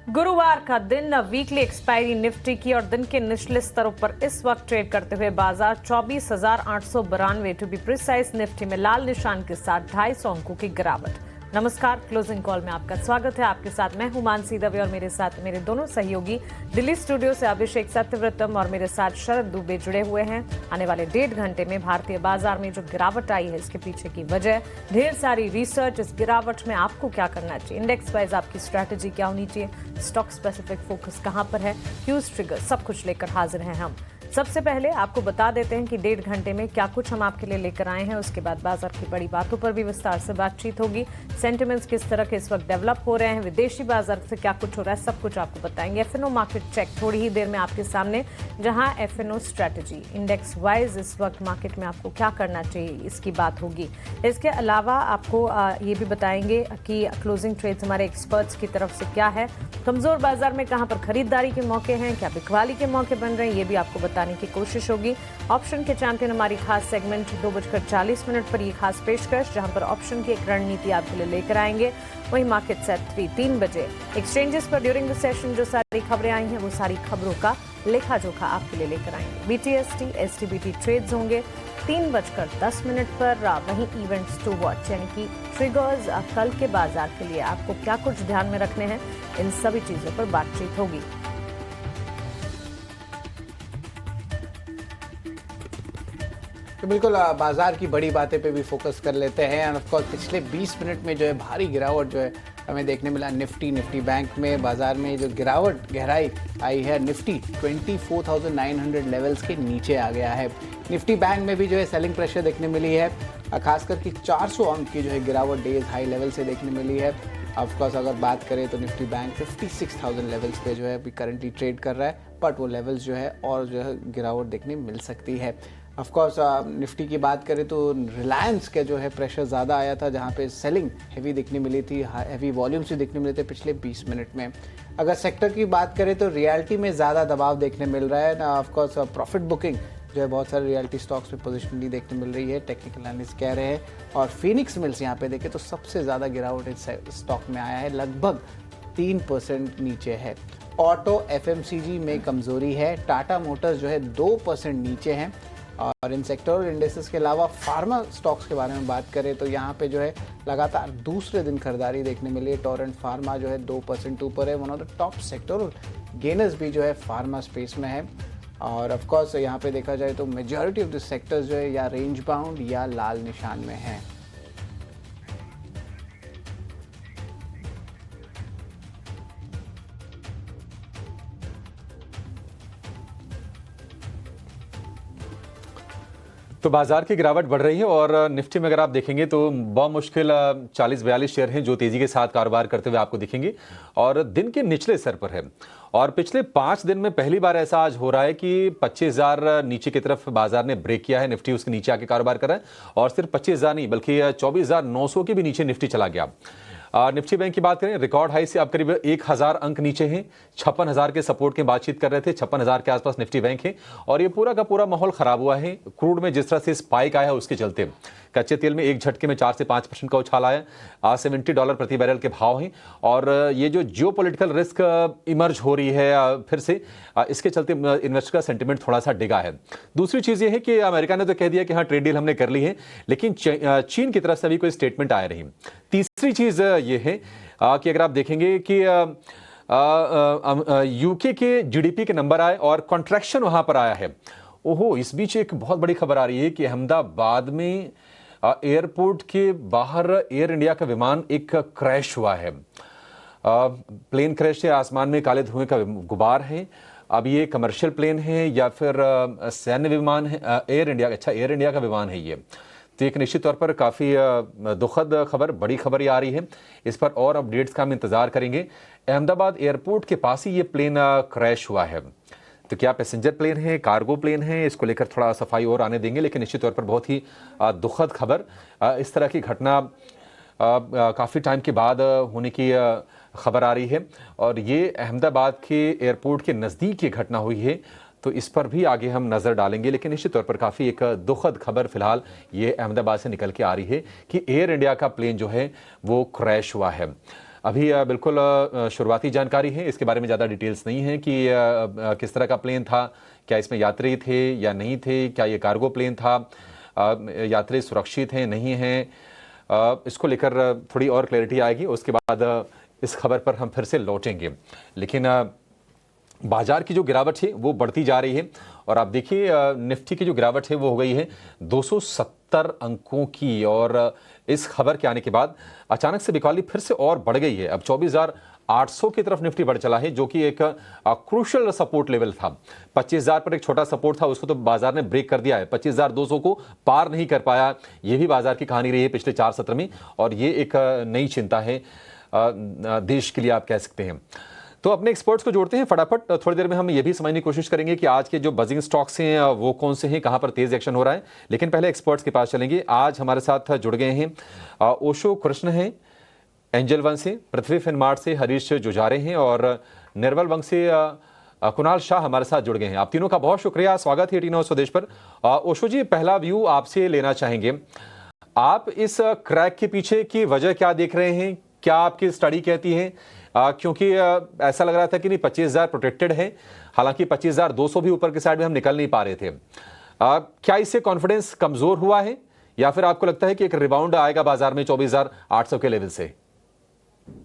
गुरुवार का दिन वीकली एक्सपायरी निफ्टी की और दिन के निचले स्तरों पर इस वक्त ट्रेड करते हुए बाजार 24,892 टू बी प्रिसाइज। निफ्टी में लाल निशान के साथ 250 अंकों की गिरावट। नमस्कार, क्लोजिंग कॉल में आपका स्वागत है। आपके साथ मैं हूं मानसी दवे और मेरे साथ मेरे दोनों सहयोगी दिल्ली स्टूडियो से अभिषेक सत्यव्रतम और मेरे साथ शरद दुबे जुड़े हुए हैं। आने वाले 1.5 घंटे में भारतीय बाजार में जो गिरावट आई है इसके पीछे की वजह, ढेर सारी रिसर्च, इस गिरावट में आपको क्या करना चाहिए, इंडेक्स वाइज आपकी स्ट्रैटेजी क्या होनी चाहिए, स्टॉक स्पेसिफिक फोकस कहां पर है, क्यूज ट्रिगर, सब कुछ लेकर हाजिर हैं हम। सबसे पहले आपको बता देते हैं कि 1.5 घंटे में क्या कुछ हम आपके लिए लेकर आए हैं। उसके बाद बाजार की बड़ी बातों पर भी विस्तार से बातचीत होगी। सेंटिमेंट्स किस तरह के इस वक्त डेवलप हो रहे हैं, विदेशी बाजार से क्या कुछ हो रहा है, सब कुछ आपको बताएंगे। एफएनओ मार्केट चेक थोड़ी ही देर में आपके सामने, जहां एफएनओ स्ट्रैटेजी इंडेक्स वाइज इस वक्त मार्केट में आपको क्या करना चाहिए इसकी बात होगी। इसके अलावा आपको ये भी बताएंगे कि क्लोजिंग ट्रेड्स हमारे एक्सपर्ट्स की तरफ से क्या है, कमजोर बाजार में कहां पर खरीदारी के मौके हैं, क्या बिकवाली के मौके बन रहे हैं, ये भी आपको बताने की कोशिश होगी। ऑप्शन के चैंपियन हमारी खास सेगमेंट 2:40 पर ये खास पेशकश, जहां पर ऑप्शन की एक रणनीति आपके लिए लेकर आएंगे। वहीं मार्केट सेट 3 बजे एक्सचेंजेस पर ड्यूरिंग द सेशन जो सारी खबरें आई हैं वो सारी खबरों का लेखा जोखा आपके लिए लेकर आएंगे। बीटीएसटी एसटीबीटी ट्रेड्स होंगे 3:10 पर। वहीं इवेंट्स टू वॉच यानी कि ट्रिगर्स कल के बाजार के लिए आपको क्या कुछ ध्यान में रखने हैं, इन सभी चीजों पर बातचीत होगी। तो बिल्कुल बाजार की बड़ी बातें पे भी फोकस कर लेते हैं। एंड ऑफ कोर्स पिछले 20 मिनट में जो है भारी गिरावट जो है हमें देखने मिला निफ्टी बैंक में। बाजार में जो गिरावट गहराई आई है, निफ्टी 24,900 लेवल्स के नीचे आ गया है। निफ्टी बैंक में भी जो है सेलिंग प्रेशर देखने मिली है, खासकर कि 400 अंक की जो है गिरावट डेज हाई लेवल से देखने मिली है। ऑफ कोर्स अगर बात करें तो निफ्टी बैंक 56,000 लेवल्स पे जो है अभी करंटली ट्रेड कर रहा है, बट वो लेवल्स जो है और जो है गिरावट देखने मिल सकती है। ऑफ कोर्स निफ्टी की बात करें तो रिलायंस के जो है प्रेशर ज़्यादा आया था, जहाँ पे सेलिंग हेवी देखने मिली थी, हेवी वॉल्यूम से देखने मिले थे पिछले 20 मिनट में। अगर सेक्टर की बात करें तो रियल्टी में ज़्यादा दबाव देखने मिल रहा है ना। ऑफ कोर्स प्रॉफिट बुकिंग जो है बहुत सारे रियल्टी स्टॉक्स में पोजिशनली देखने मिल रही है, टेक्निकल एनालिस्ट कह रहे हैं। और फिनिक्स मिल्स यहाँ पे देखें तो सबसे ज़्यादा गिरावट इस स्टॉक में आया है, लगभग 3% नीचे है। ऑटो एफएमसीजी में कमजोरी है, टाटा मोटर्स जो है 2% नीचे हैं। और इन सेक्टोरल इंडेक्सेस के अलावा फार्मा स्टॉक्स के बारे में बात करें तो यहाँ पे जो है लगातार दूसरे दिन खरीदारी देखने मिली है। टोरेंट फार्मा जो है 2% ऊपर है, one of the top sectoral gainers भी जो है फार्मा स्पेस में है। और ऑफ कोर्स यहाँ पे देखा जाए तो मेजॉरिटी ऑफ द सेक्टर्स जो है या रेंज बाउंड या लाल निशान में है। तो बाजार की गिरावट बढ़ रही है और निफ्टी में अगर आप देखेंगे तो बहुत मुश्किल 40-42 शेयर हैं जो तेजी के साथ कारोबार करते हुए आपको दिखेंगे और दिन के निचले स्तर पर है। और पिछले 5 दिन में पहली बार ऐसा आज हो रहा है कि 25,000 नीचे की तरफ बाजार ने ब्रेक किया है। निफ्टी उसके नीचे आके कारोबार कर रहा है और सिर्फ 25,000 नहीं बल्कि 24,900 के भी नीचे निफ्टी चला गया। निफ्टी बैंक की बात करें, रिकॉर्ड हाई से अब करीब 1,000 अंक नीचे हैं। 56,000 के सपोर्ट की बातचीत कर रहे थे, 56,000 के आसपास निफ्टी बैंक है और ये पूरा का पूरा माहौल खराब हुआ है। क्रूड में जिस तरह से स्पाइक आया है उसके चलते कच्चे तेल में एक झटके में 4 से 5% का उछाल आया। $70 प्रति बैरल के भाव हैं और ये जो जियोपॉलिटिकल रिस्क इमर्ज हो रही है फिर से, इसके चलते इन्वेस्टर का सेंटिमेंट थोड़ा सा डिगा है। दूसरी चीज़ ये है कि अमेरिका ने तो कह दिया कि हाँ ट्रेड डील हमने कर ली है, लेकिन चीन की तरफ से अभी कोई स्टेटमेंट आया नहीं। तीसरी चीज़ ये है कि अगर आप देखेंगे कि यूके के जीडीपी के नंबर आए और कॉन्ट्रैक्शन वहाँ पर आया है। ओहो, इस बीच एक बहुत बड़ी खबर आ रही है कि अहमदाबाद में एयरपोर्ट के बाहर एयर इंडिया का विमान एक क्रैश हुआ है। प्लेन क्रैश है, आसमान में काले धुएं का गुबार है। अब ये कमर्शियल प्लेन है या फिर सैन्य विमान है? एयर इंडिया का विमान है ये। तो एक निश्चित तौर पर काफ़ी दुखद खबर, बड़ी खबर ये आ रही है। इस पर और अपडेट्स का हम इंतज़ार करेंगे। अहमदाबाद एयरपोर्ट के पास ही ये प्लेन क्रैश हुआ है। तो क्या पैसेंजर प्लेन है, कार्गो प्लेन है, इसको लेकर थोड़ा सफाई और आने देंगे, लेकिन निश्चित तौर पर बहुत ही दुखद खबर। इस तरह की घटना काफ़ी टाइम के बाद होने की खबर आ रही है और ये अहमदाबाद के एयरपोर्ट के नज़दीक ये घटना हुई है। तो इस पर भी आगे हम नज़र डालेंगे, लेकिन निश्चित तौर पर काफ़ी एक दुखद खबर फिलहाल ये अहमदाबाद से निकल के आ रही है कि एयर इंडिया का प्लेन जो है वो क्रैश हुआ है। अभी बिल्कुल शुरुआती जानकारी है, इसके बारे में ज़्यादा डिटेल्स नहीं है कि किस तरह का प्लेन था, क्या इसमें यात्री थे या नहीं थे, क्या ये कार्गो प्लेन था, यात्री सुरक्षित हैं नहीं हैं, इसको लेकर थोड़ी और क्लैरिटी आएगी, उसके बाद इस खबर पर हम फिर से लौटेंगे। लेकिन बाजार की जो गिरावट है वो बढ़ती जा रही है और आप देखिए निफ्टी की जो गिरावट है वो हो गई है 270 अंकों की, और इस खबर के आने के बाद अचानक से बिकवाली फिर से और बढ़ गई है। अब 24,800 की तरफ निफ्टी बढ़ चला है, जो कि एक क्रूशियल सपोर्ट लेवल था। 25,000 पर एक छोटा सपोर्ट था, उसको तो बाजार ने ब्रेक कर दिया है। 25,200 को पार नहीं कर पाया, ये भी बाजार की कहानी रही है पिछले 4 सत्र में, और ये एक नई चिंता है देश के लिए, आप कह सकते हैं। तो अपने एक्सपर्ट्स को जोड़ते हैं फटाफट। थोड़ी देर में हम ये भी समझने की कोशिश करेंगे कि आज के जो बजिंग स्टॉक्स हैं वो कौन से हैं, कहां पर तेज एक्शन हो रहा है। लेकिन पहले एक्सपर्ट्स के पास चलेंगे। आज हमारे साथ जुड़ गए हैं ओशो कृष्ण हैं एंजल वन से, पृथ्वी फिनमार्ट से हरीश जुजारे हैं, और निर्मल वंश से कुणाल शाह हमारे साथ जुड़ गए हैं। आप तीनों का बहुत शुक्रिया, स्वागत है 18 आवर्स स्वदेश पर। ओशो जी, पहला व्यू आपसे लेना चाहेंगे। आप इस क्रैक के पीछे की वजह क्या देख रहे हैं, क्या आपकी स्टडी कहती है? क्योंकि ऐसा लग रहा था कि नहीं 25,000 प्रोटेक्टेड है, हालांकि 25,200 भी ऊपर की साइड में हम निकल नहीं पा रहे थे। क्या इससे कॉन्फिडेंस कमजोर हुआ है, या फिर आपको लगता है कि एक रिबाउंड आएगा बाजार में 24,800 के लेवल से?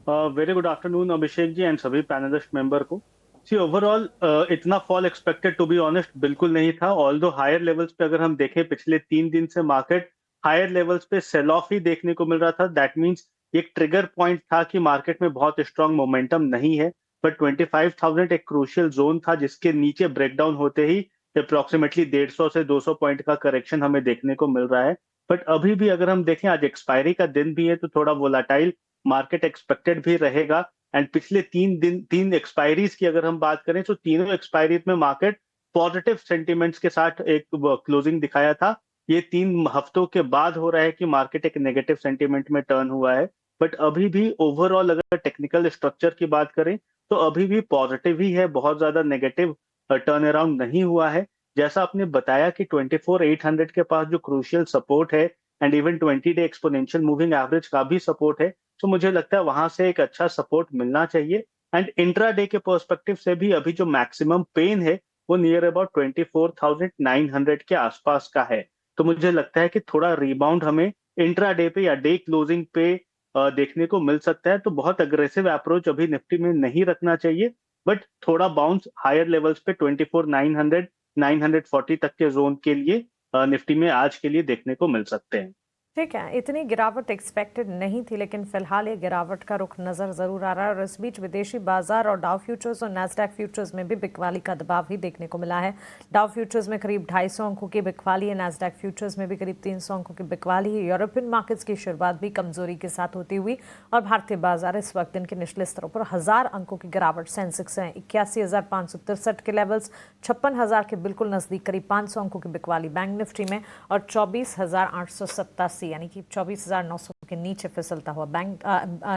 Very good afternoon Abhishek ji and सभी पैनलिस्ट मेंबर को। सी ओवरऑल इतना fall expected to be honest बिल्कुल नहीं था। ऑल्दो हायर लेवल्स पे अगर हम देखें पिछले 3 दिन से मार्केट हायर लेवल्स पे सेल ऑफ ही देखने को मिल रहा था। दैट मींस एक ट्रिगर पॉइंट था कि मार्केट में बहुत स्ट्रांग मोमेंटम नहीं है, बट 25,000 एक क्रूशियल जोन था जिसके नीचे ब्रेकडाउन होते ही अप्रोक्सीमेटली 150 से 200 पॉइंट का करेक्शन हमें देखने को मिल रहा है। बट अभी भी अगर हम देखें, आज एक्सपायरी का दिन भी है तो थोड़ा वोलाटाइल मार्केट एक्सपेक्टेड भी रहेगा। एंड पिछले 3 एक्सपायरीज की अगर हम बात करें तो तीनों एक्सपायरीज में मार्केट पॉजिटिव सेंटिमेंट्स के साथ एक क्लोजिंग दिखाया था। ये 3 हफ्तों के बाद हो रहा है कि मार्केट एक नेगेटिव सेंटिमेंट में टर्न हुआ है। बट अभी भी ओवरऑल अगर टेक्निकल स्ट्रक्चर की बात करें तो अभी भी पॉजिटिव ही है, बहुत ज्यादा नेगेटिव टर्न अराउंड नहीं हुआ है। जैसा आपने बताया कि 24,800 के पास जो क्रूशियल सपोर्ट है and even 20 day exponential moving average का भी सपोर्ट है, तो मुझे लगता है वहां से एक अच्छा सपोर्ट मिलना चाहिए। एंड इंट्रा डे के पर्सपेक्टिव से भी अभी जो मैक्सिमम पेन है वो नियर अबाउट 24,900 के आसपास का है। तो मुझे लगता है कि थोड़ा रिबाउंड हमें इंट्रा डे पे या डे क्लोजिंग पे देखने को मिल सकता है। तो बहुत अग्रेसिव अप्रोच अभी निफ्टी में नहीं रखना चाहिए, बट थोड़ा बाउंस हायर लेवल्स पे 24,900 940 तक के जोन के लिए निफ्टी में आज के लिए देखने को मिल सकते हैं। ठीक है, इतनी गिरावट एक्सपेक्टेड नहीं थी, लेकिन फिलहाल ये गिरावट का रुख नजर जरूर आ रहा है। और इस बीच विदेशी बाजार और डाउ फ्यूचर्स और नैस्डैक फ्यूचर्स में भी बिकवाली का दबाव ही देखने को मिला है। डाउ फ्यूचर्स में करीब 250 अंकों की बिकवाली है, नैस्डैक फ्यूचर्स में भी करीब 300 अंकों की बिकवाली है। यूरोपियन मार्केट्स की शुरुआत भी कमजोरी के साथ होती हुई, और भारतीय बाजार इस वक्त दिन के निचले स्तरों पर 1000 अंकों की गिरावट। सेंसेक्स है 81,563 के लेवल्स, 56,000 के बिल्कुल नजदीक, करीब 500 अंकों की बिकवाली बैंक निफ्टी में, और 24,887 यानी कि 24,900 के नीचे फिसलता हुआ बैंक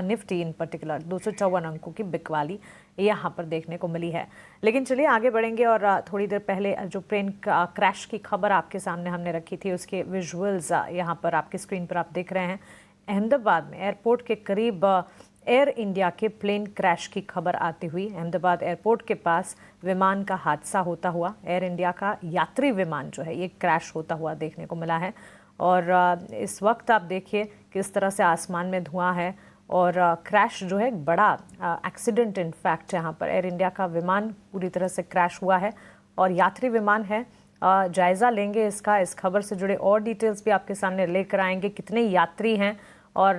निफ्टी इन पर्टिकुलर 254 अंकों की बिकवाली यहाँ पर देखने को मिली है। लेकिन चलिए आगे बढ़ेंगे, और थोड़ी देर पहले जो प्लेन क्रैश की खबर आपके सामने हमने रखी थी उसके विजुअल्स यहाँ पर आपकी स्क्रीन पर आप देख रहे हैं। अहमदाबाद में एयरपोर्ट के करीब एयर इंडिया के प्लेन क्रैश की खबर आती हुई, अहमदाबाद एयरपोर्ट के पास विमान का हादसा होता हुआ, एयर इंडिया का यात्री विमान जो है ये क्रैश होता हुआ देखने को मिला है। और इस वक्त आप देखिए किस तरह से आसमान में धुआं है, और क्रैश जो है एक बड़ा एक्सीडेंट इनफैक्ट यहाँ पर एयर इंडिया का विमान पूरी तरह से क्रैश हुआ है और यात्री विमान है। जायज़ा लेंगे इसका, इस खबर से जुड़े और डिटेल्स भी आपके सामने लेकर आएंगे, कितने यात्री हैं और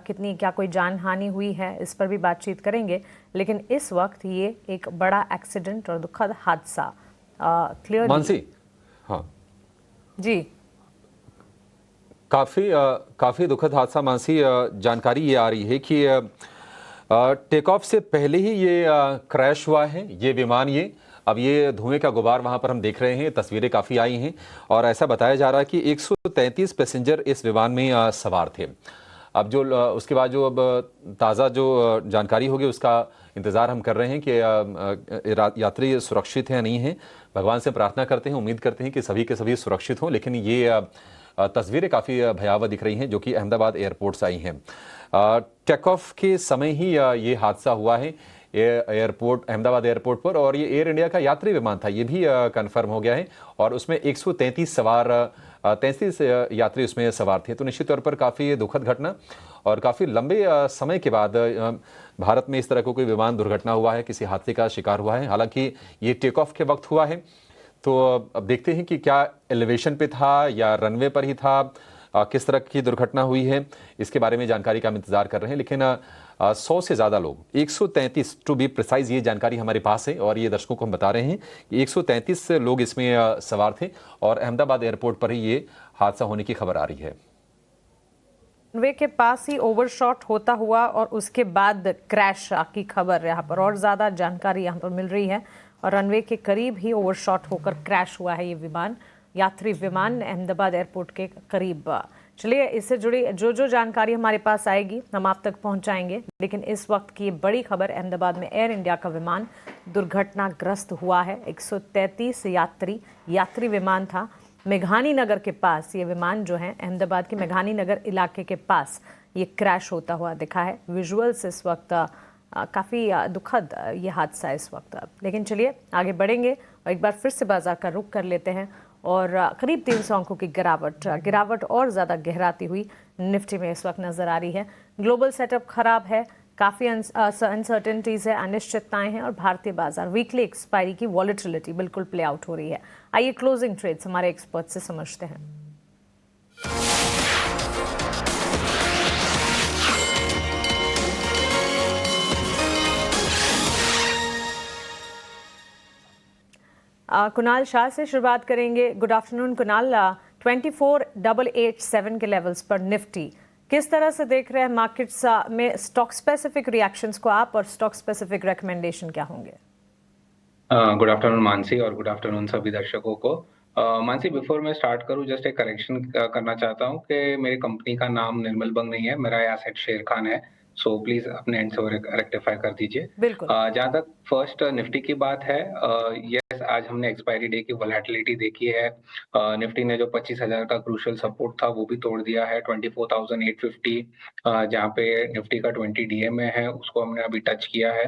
कितनी क्या कोई जान हानि हुई है, इस पर भी बातचीत करेंगे। लेकिन इस वक्त ये एक बड़ा एक्सीडेंट और दुखद हादसा क्लियर मानसी, हाँ जी, काफ़ी दुखद हादसा मानसी। जानकारी ये आ रही है कि टेक ऑफ से पहले ही ये क्रैश हुआ है ये विमान। ये अब ये धुएं का गुबार वहाँ पर हम देख रहे हैं, तस्वीरें काफ़ी आई हैं, और ऐसा बताया जा रहा है कि 133 पैसेंजर इस विमान में सवार थे। अब जो उसके बाद जो अब ताज़ा जो जानकारी होगी उसका इंतज़ार हम कर रहे हैं कि यात्री सुरक्षित हैं या नहीं हैं। भगवान से प्रार्थना करते हैं, उम्मीद करते हैं कि सभी के सभी सुरक्षित हों। लेकिन ये तस्वीरें काफ़ी भयावह दिख रही हैं जो कि अहमदाबाद एयरपोर्ट से आई हैं। टेक ऑफ के समय ही ये हादसा हुआ है एयरपोर्ट अहमदाबाद एयरपोर्ट पर, और ये एयर इंडिया का यात्री विमान था, ये भी कंफर्म हो गया है। और उसमें 133 यात्री उसमें सवार थे। तो निश्चित तौर पर काफ़ी दुखद घटना, और काफ़ी लंबे समय के बाद भारत में इस तरह का कोई विमान दुर्घटना हुआ है, किसी हादसे का शिकार हुआ है। हालांकि ये टेक ऑफ के वक्त हुआ है, तो अब देखते हैं कि क्या एलिवेशन पे था या रनवे पर ही था, किस तरह की दुर्घटना हुई है, इसके बारे में जानकारी का हम इंतजार कर रहे हैं। लेकिन 100 से ज़्यादा लोग, 133 टू बी प्रिसाइज, ये जानकारी हमारे पास है और ये दर्शकों को हम बता रहे हैं कि 133 लोग इसमें सवार थे, और अहमदाबाद एयरपोर्ट पर ही ये हादसा होने की खबर आ रही है। रनवे के पास ही ओवरशॉट होता हुआ और उसके बाद क्रैश की खबर यहाँ पर और ज़्यादा जानकारी यहाँ पर मिल रही है, और रनवे के करीब ही ओवरशॉट होकर क्रैश हुआ है ये विमान, यात्री विमान अहमदाबाद एयरपोर्ट के करीब। चलिए, इससे जुड़ी जो जानकारी हमारे पास आएगी हम आप तक पहुंचाएंगे। लेकिन इस वक्त की बड़ी खबर, अहमदाबाद में एयर इंडिया का विमान दुर्घटनाग्रस्त हुआ है। 133 यात्री विमान था। मेघानी नगर के पास ये विमान जो है, अहमदाबाद के मेघानी नगर इलाके के पास ये क्रैश होता हुआ दिखा है। विजुअल्स इस वक्त काफ़ी दुखद ये हादसा इस वक्त। लेकिन चलिए आगे बढ़ेंगे और एक बार फिर से बाजार का रुख कर लेते हैं, और करीब 300 अंकों की गिरावट और ज़्यादा गहराती हुई निफ्टी में इस वक्त नज़र आ रही है। ग्लोबल सेटअप खराब है, काफ़ी अनसर्टेनिटीज़ है, अनिश्चितताएं हैं, और भारतीय बाजार वीकली एक्सपायरी की वॉलेटिलिटी बिल्कुल प्ले आउट हो रही है। आइए क्लोजिंग ट्रेड्स हमारे एक्सपर्ट से समझते हैं। कुणाल शाह से शुरुआत करेंगे। Good afternoon Kunal. 24,887 के लेवल्स पर निफ्टी किस तरह से देख रहे हैं मार्केट्स में? स्टॉक स्पेसिफिक रिएक्शंस को आप, और स्टॉक स्पेसिफिक रिकमेंडेशन क्या होंगे? गुड आफ्टरनून मानसी, और गुड आफ्टरनून सभी दर्शकों को। मानसी, बिफोर मैं स्टार्ट करूं, जस्ट एक करेक्शन करना चाहता हूं कि मेरी कंपनी का नाम निर्मल बंग नहीं है, मेरा एसेट शेर खान है। सो प्लीज अपने एंड से रेक्टिफाई कर दीजिए। बिल्कुल। जहां तक फर्स्ट निफ्टी की बात है, यस, आज हमने एक्सपायरी डे की वोलेटिलिटी देखी है। निफ्टी ने जो 25,000 का क्रूशियल सपोर्ट था वो भी तोड़ दिया है। 24,850 जहाँ पे निफ्टी का 20 डीएमए है, उसको हमने अभी टच किया है।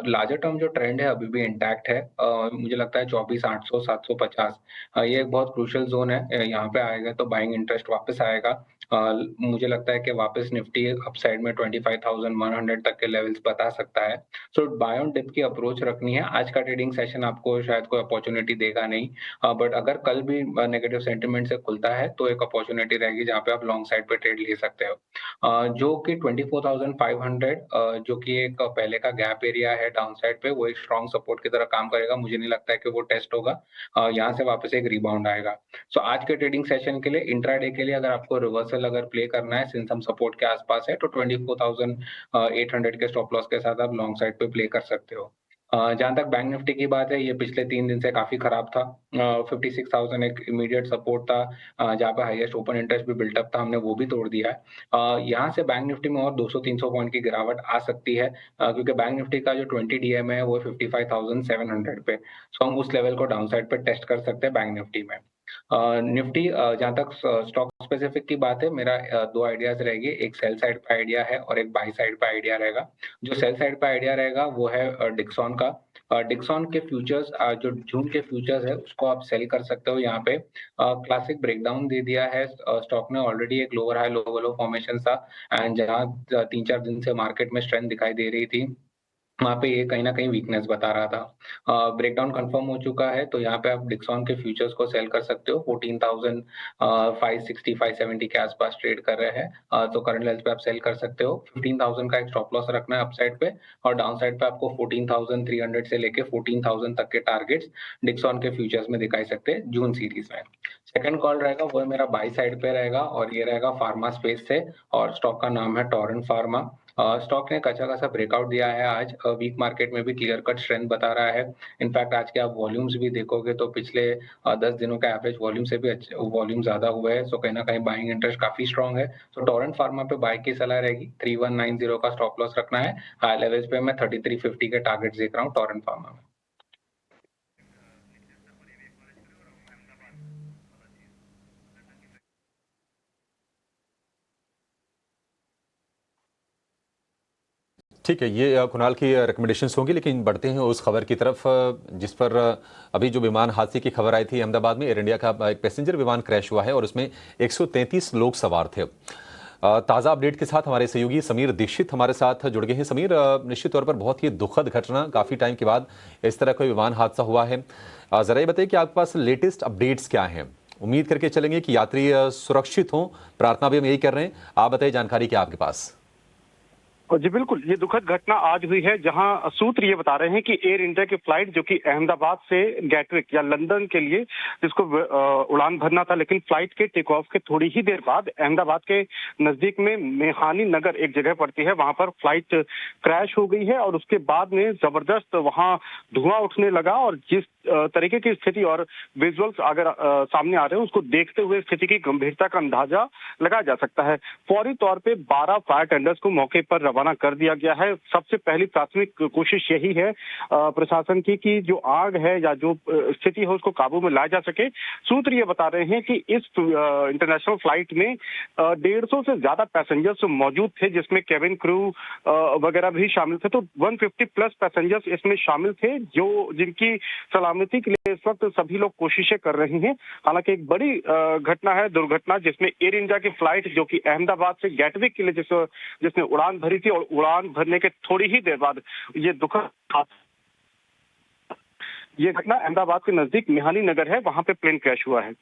लार्जर टर्म जो ट्रेंड है अभी भी इंटैक्ट है। मुझे लगता है 24,800 750 ये एक बहुत क्रूशियल जोन है। यहाँ पे आएगा तो बाइंग इंटरेस्ट वापस आएगा। मुझे लगता है कि वापस निफ्टी अपसाइड में 25,100 तक के लेवल्स बता सकता है। सो बाय ऑन डिप की अप्रोच रखनी है। आज का ट्रेडिंग सेशन आपको शायद कोई अपॉर्चुनिटी देगा नहीं, बट अगर कल भी नेगेटिव सेंटिमेंट से खुलता है तो एक अपॉर्चुनिटी रहेगी जहाँ पे आप लॉन्ग साइड पे ट्रेड ले सकते हो। जो कि 24,500 जो कि एक पहले का गैप एरिया है डाउन साइड पे, वो एक स्ट्रॉन्ग सपोर्ट की तरह काम करेगा। मुझे नहीं लगता है कि वो टेस्ट होगा। यहाँ से वापस एक रिबाउंड आएगा। सो आज के ट्रेडिंग सेशन के लिए, इंट्राडे के लिए अगर आपको रिवर्सल अगर प्ले करना है, सिंस हम सपोर्ट के आसपास है, तो 24,800 के स्टॉप लॉस के साथ आप लॉन्ग साइड पे प्ले कर सकते हो। जहाँ तक बैंक निफ्टी की बात है, ये पिछले 3 दिन से काफ़ी खराब था। 56,000 एक इमीडिएट सपोर्ट था, जहाँ पे हाईएस्ट ओपन इंटरेस्ट भी बिल्टअप था, हमने वो भी तोड़ दिया है। यहाँ से बैंक निफ्टी में और 200-300 पॉइंट की गिरावट आ सकती है, क्योंकि बैंक निफ्टी का जो 20 डीएम है वो 55,700 पे। सो हम उस लेवल को डाउन साइड पे टेस्ट कर सकते हैं बैंक निफ्टी में। निफ्टी जहाँ तक स्टॉक स्पेसिफिक की बात है, मेरा 2 आइडियाज रहेगी। एक सेल साइड पे आइडिया है और एक बाई साइड पे आइडिया रहेगा। जो सेल साइड पे आइडिया रहेगा वो है डिक्सॉन का। डिक्सॉन के फ्यूचर्स, जो जून के फ्यूचर्स है, उसको आप सेल कर सकते हो। यहाँ पे क्लासिक ब्रेकडाउन दे दिया है। स्टॉक ने ऑलरेडी एक लोअर हाई लोअर लो फॉर्मेशन था, एंड जहाँ 3-4 दिन से मार्केट में स्ट्रेंथ दिखाई दे रही थी, वहाँ पे ये कहीं न कहीं वीकनेस बता रहा था। ब्रेकडाउन कंफर्म हो चुका है, तो यहाँ पे आप डिक्सॉन के फ्यूचर्स को सेल कर सकते हो। 14,560-570 के आसपास ट्रेड कर रहे हैं, तो करंट लेवल्स पे आप सेल कर सकते हो। 15,000 का एक स्टॉप लॉस रखना है अपसाइड पे, और डाउन साइड पे आपको 14,300 से लेके 14,000 तक के टारगेट्स डिक्सॉन के फ्यूचर्स में दिखाई सकते हैं जून सीरीज में। सेकंड कॉल रहेगा वो मेरा बाई साइड पे रहेगा, और ये रहेगा फार्मा स्पेस से, और स्टॉक का नाम है टोरेंट फार्मा। स्टॉक ने अच्छा खासा ब्रेकआउट दिया है आज। वीक मार्केट में भी क्लियर कट स्ट्रेंथ बता रहा है। इनफैक्ट आज के आप वॉल्यूम्स भी देखोगे तो पिछले 10 दिनों का एवरेज वॉल्यूम से भी अच्छे वॉल्यूम ज्यादा हुए हैं। सो कहीं ना कहीं बाइंग इंटरेस्ट काफी स्ट्रॉन्ग है। सो टोरेंट फार्मा पे बाय की सलाह रहेगी। 3190 का स्टॉप लॉस रखना है। हाई लेवल्स पे मैं 3350 के टारगेट देख रहा हूँ टोरेंट फार्मा में। ठीक है, ये कुणाल की रिकमेंडेशंस होंगी, लेकिन बढ़ते हैं उस खबर की तरफ जिस पर अभी जो विमान हादसे की खबर आई थी अहमदाबाद में। एयर इंडिया का एक पैसेंजर विमान क्रैश हुआ है और उसमें 133 लोग सवार थे। ताज़ा अपडेट के साथ हमारे सहयोगी समीर दीक्षित हमारे साथ जुड़ गए हैं। समीर, निश्चित तौर पर बहुत ही दुखद घटना, काफ़ी टाइम के बाद इस तरह कोई विमान हादसा हुआ है। ज़रा ये बताइए कि आपके पास लेटेस्ट अपडेट्स क्या हैं? उम्मीद करके चलेंगे कि यात्री सुरक्षित हों, प्रार्थना भी हम यही कर रहे हैं। आप बताइए जानकारी क्या आपके पास? जी बिल्कुल, ये दुखद घटना आज हुई है, जहां सूत्र ये बता रहे हैं कि एयर इंडिया की फ्लाइट जो कि अहमदाबाद से गैटविक या लंदन के लिए जिसको उड़ान भरना था, लेकिन फ्लाइट के टेक ऑफ के थोड़ी ही देर बाद अहमदाबाद के नजदीक में मेहानी नगर एक जगह पड़ती है, वहां पर फ्लाइट क्रैश हो गई है और उसके बाद में जबरदस्त वहां धुआं उठने लगा। और जिस तरीके की स्थिति और विजुअल्स अगर सामने आ रहे हैं, उसको देखते हुए स्थिति की गंभीरता का अंदाजा लगाया जा सकता है। फौरी तौर पे 12 फायर टेंडर्स को मौके पर रवाना कर दिया गया है। सबसे पहली प्राथमिक कोशिश यही है प्रशासन की कि जो आग है या जो स्थिति है उसको काबू में लाया जा सके। सूत्र ये बता रहे हैं कि इस इंटरनेशनल फ्लाइट में 150 से ज्यादा पैसेंजर्स मौजूद थे, जिसमें केबिन क्रू वगैरह भी शामिल थे। तो 150 प्लस पैसेंजर्स इसमें शामिल थे, जो जिनकी सलामती के लिए इस वक्त सभी लोग कोशिशें कर रहे हैं। हालांकि एक बड़ी घटना है, दुर्घटना, जिसमें एयर इंडिया की फ्लाइट जो कि अहमदाबाद से गैटविक के लिए जिसने उड़ान भरी थी और उड़ान भरने के थोड़ी ही देर बाद ये दुखद ये घटना अहमदाबाद के नजदीक मेहानी नगर है, वहां पे प्लेन क्रैश हुआ है।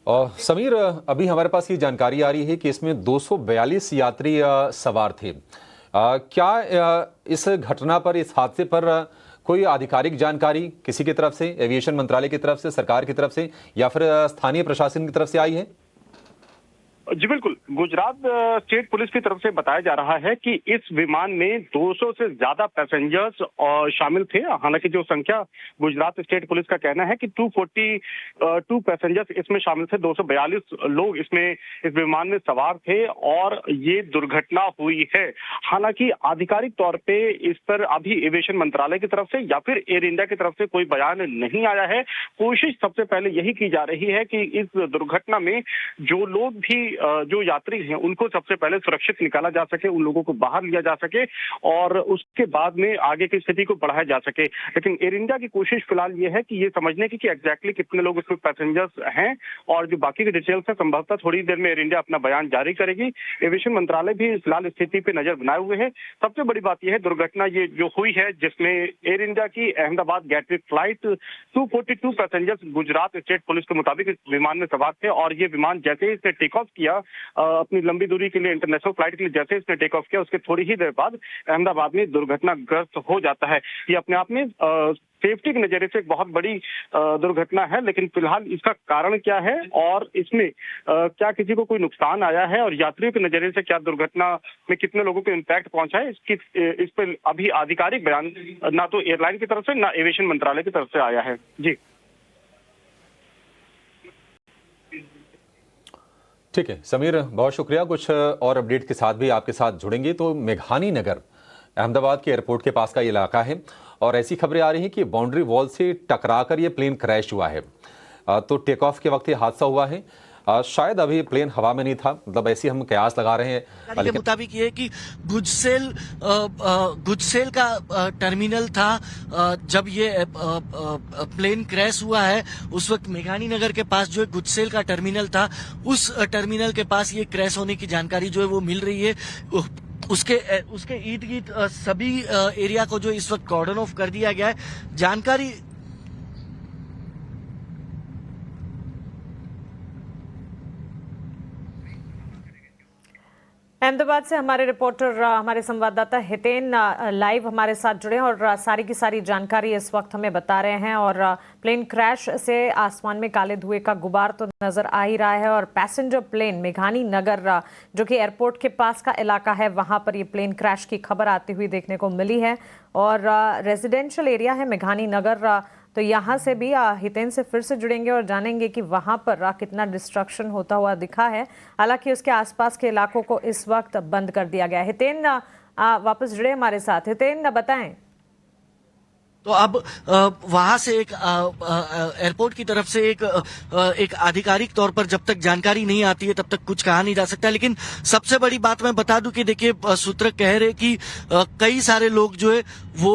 और समीर, अभी हमारे पास ये जानकारी आ रही है कि इसमें 242 यात्री सवार थे। क्या इस घटना पर, इस हादसे पर कोई आधिकारिक जानकारी किसी की तरफ से, एविएशन मंत्रालय की तरफ से, सरकार की तरफ से या फिर स्थानीय प्रशासन की तरफ से आई है? जी बिल्कुल, गुजरात स्टेट पुलिस की तरफ से बताया जा रहा है कि इस विमान में 200 से ज्यादा पैसेंजर्स शामिल थे। हालांकि जो संख्या गुजरात स्टेट पुलिस का कहना है कि 242 पैसेंजर्स इसमें शामिल थे, 242 लोग इसमें इस विमान में सवार थे और ये दुर्घटना हुई है। हालांकि आधिकारिक तौर पे इस पर अभी एविएशन मंत्रालय की तरफ से या फिर एयर इंडिया की तरफ से कोई बयान नहीं आया है। कोशिश सबसे पहले यही की जा रही है कि इस दुर्घटना में जो लोग भी जो यात्री हैं उनको सबसे पहले सुरक्षित निकाला जा सके, उन लोगों को बाहर लिया जा सके और उसके बाद में आगे की स्थिति को बढ़ाया जा सके। लेकिन एयर इंडिया की कोशिश फिलहाल ये है कि ये समझने की कि एग्जैक्टली कितने लोग इसमें पैसेंजर्स हैं और जो बाकी की डिटेल्स है संभवतः थोड़ी देर में एयर इंडिया अपना बयान जारी करेगी। एविएशन मंत्रालय भी फिलहाल स्थिति पे नजर बनाए हुए है। सबसे बड़ी बात यह है, दुर्घटना ये जो हुई है जिसमें एयर इंडिया की Ahmedabad Gatwick flight 242 passengers Gujarat state police के मुताबिक इस विमान में सवार थे और ये विमान जैसे ही इसने टेक ऑफ किया अपनी लंबी दूरी के लिए, इंटरनेशनल फ्लाइट के लिए जैसे इसने टेक ऑफ किया, उसके थोड़ी ही देर बाद अहमदाबाद में दुर्घटनाग्रस्त हो जाता है। ये अपने आप में सेफ्टी के नजरिए से एक बहुत बड़ी दुर्घटना है, लेकिन फिलहाल इसका कारण क्या है और इसमें क्या किसी को कोई नुकसान आया है और यात्रियों के नजरिए से क्या दुर्घटना में कितने लोगों को इम्पैक्ट पहुंचा है, इस पर अभी आधिकारिक बयान ना तो एयरलाइन की तरफ से ना एविएशन मंत्रालय की तरफ से आया है। जी ठीक है समीर, बहुत शुक्रिया। कुछ और अपडेट के साथ भी आपके साथ जुड़ेंगे। तो मेघानी नगर अहमदाबाद के एयरपोर्ट के पास का ये इलाका है और ऐसी खबरें आ रही हैं कि बाउंड्री वॉल से टकराकर ये प्लेन क्रैश हुआ है। तो टेक ऑफ के वक्त ये हादसा हुआ है। शायद अभी प्लेन हवा में नहीं था, मतलब ऐसी हम कयास लगा रहे हैं। के मुताबिक ये कि गुजसेल का टर्मिनल था जब ये प्लेन क्रैश हुआ है। उस वक्त मेघानी नगर के पास जो गुजसेल का टर्मिनल था, उस टर्मिनल के पास ये क्रैश होने की जानकारी जो है वो मिल रही है। उसके इर्द गिर्द सभी एरिया को जो इस वक्त कॉर्डन ऑफ कर दिया गया है। जानकारी अहमदाबाद से हमारे रिपोर्टर, हमारे संवाददाता हितेन लाइव हमारे साथ जुड़े और सारी की सारी जानकारी इस वक्त हमें बता रहे हैं। और प्लेन क्रैश से आसमान में काले धुएं का गुबार तो नजर आ ही रहा है और पैसेंजर प्लेन मेघानी नगर जो कि एयरपोर्ट के पास का इलाका है, वहां पर ये प्लेन क्रैश की खबर आती हुई देखने को मिली है। और रेजिडेंशियल एरिया है मेघानी नगर, तो यहाँ से भी हितेन से फिर से जुड़ेंगे और जानेंगे कि वहाँ पर कितना डिस्ट्रक्शन होता हुआ दिखा है। हालांकि उसके आसपास के इलाकों को इस वक्त बंद कर दिया गया है। हितेन वापस जुड़े हमारे साथ। हितेन बताएं। तो अब वहां से एक एयरपोर्ट की तरफ से एक आधिकारिक तौर पर जब तक जानकारी नहीं आती है तब तक कुछ कहा नहीं जा सकता। लेकिन सबसे बड़ी बात मैं बता दूं कि देखिए, सूत्र कह रहे कि कई सारे लोग जो है वो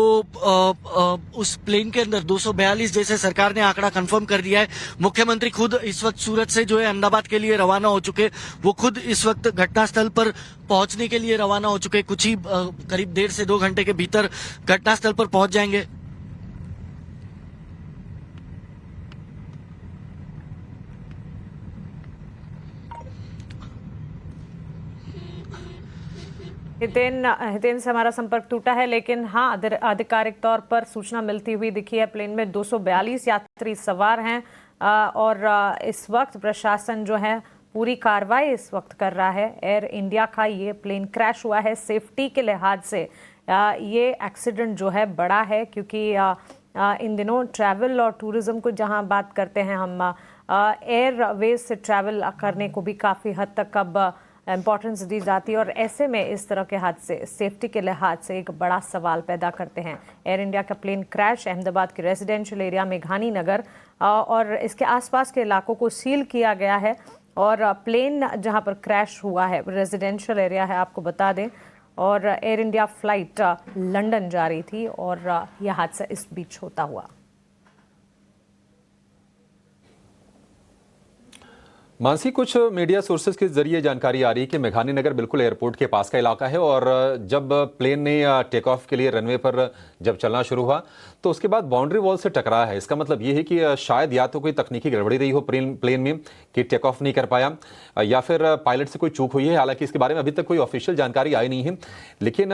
उस प्लेन के अंदर 242 जैसे सरकार ने आंकड़ा कंफर्म कर दिया है। मुख्यमंत्री खुद इस वक्त सूरत से जो है अहमदाबाद के लिए रवाना हो चुके, वो खुद इस वक्त घटनास्थल पर पहुंचने के लिए रवाना हो चुके। कुछ ही करीब 1.5 से 2 घंटे के भीतर घटनास्थल पर पहुंच जाएंगे। हितेन से हमारा संपर्क टूटा है, लेकिन हाँ, आधिकारिक तौर पर सूचना मिलती हुई दिखी है। प्लेन में 242 यात्री सवार हैं और इस वक्त प्रशासन जो है पूरी कार्रवाई इस वक्त कर रहा है। एयर इंडिया का ये प्लेन क्रैश हुआ है। सेफ्टी के लिहाज से ये एक्सीडेंट जो है बड़ा है, क्योंकि इन दिनों ट्रैवल और टूरिज्म को जहाँ बात करते हैं हम, एयरवेज से ट्रैवल करने को भी काफ़ी हद तक अब इम्पोर्टेंस दी जाती है, और ऐसे में इस तरह के हादसे सेफ्टी के लिहाज से एक बड़ा सवाल पैदा करते हैं। एयर इंडिया का प्लेन क्रैश अहमदाबाद के रेजिडेंशियल एरिया मेघानी नगर और इसके आसपास के इलाकों को सील किया गया है, और प्लेन जहां पर क्रैश हुआ है रेजिडेंशियल एरिया है, आपको बता दें, और एयर इंडिया फ्लाइट लंदन जा रही थी और यह हादसा इस बीच होता हुआ। मानसी, कुछ मीडिया सोर्सेज के जरिए जानकारी आ रही है कि मेघानी नगर बिल्कुल एयरपोर्ट के पास का इलाका है, और जब प्लेन ने टेक ऑफ के लिए रनवे पर जब चलना शुरू हुआ तो उसके बाद बाउंड्री वॉल से टकराया है। इसका मतलब ये है कि शायद या तो कोई तकनीकी गड़बड़ी रही हो प्लेन में कि टेक ऑफ नहीं कर पाया, या फिर पायलट से कोई चूक हुई है। हालांकि इसके बारे में अभी तक कोई ऑफिशियल जानकारी आई नहीं है, लेकिन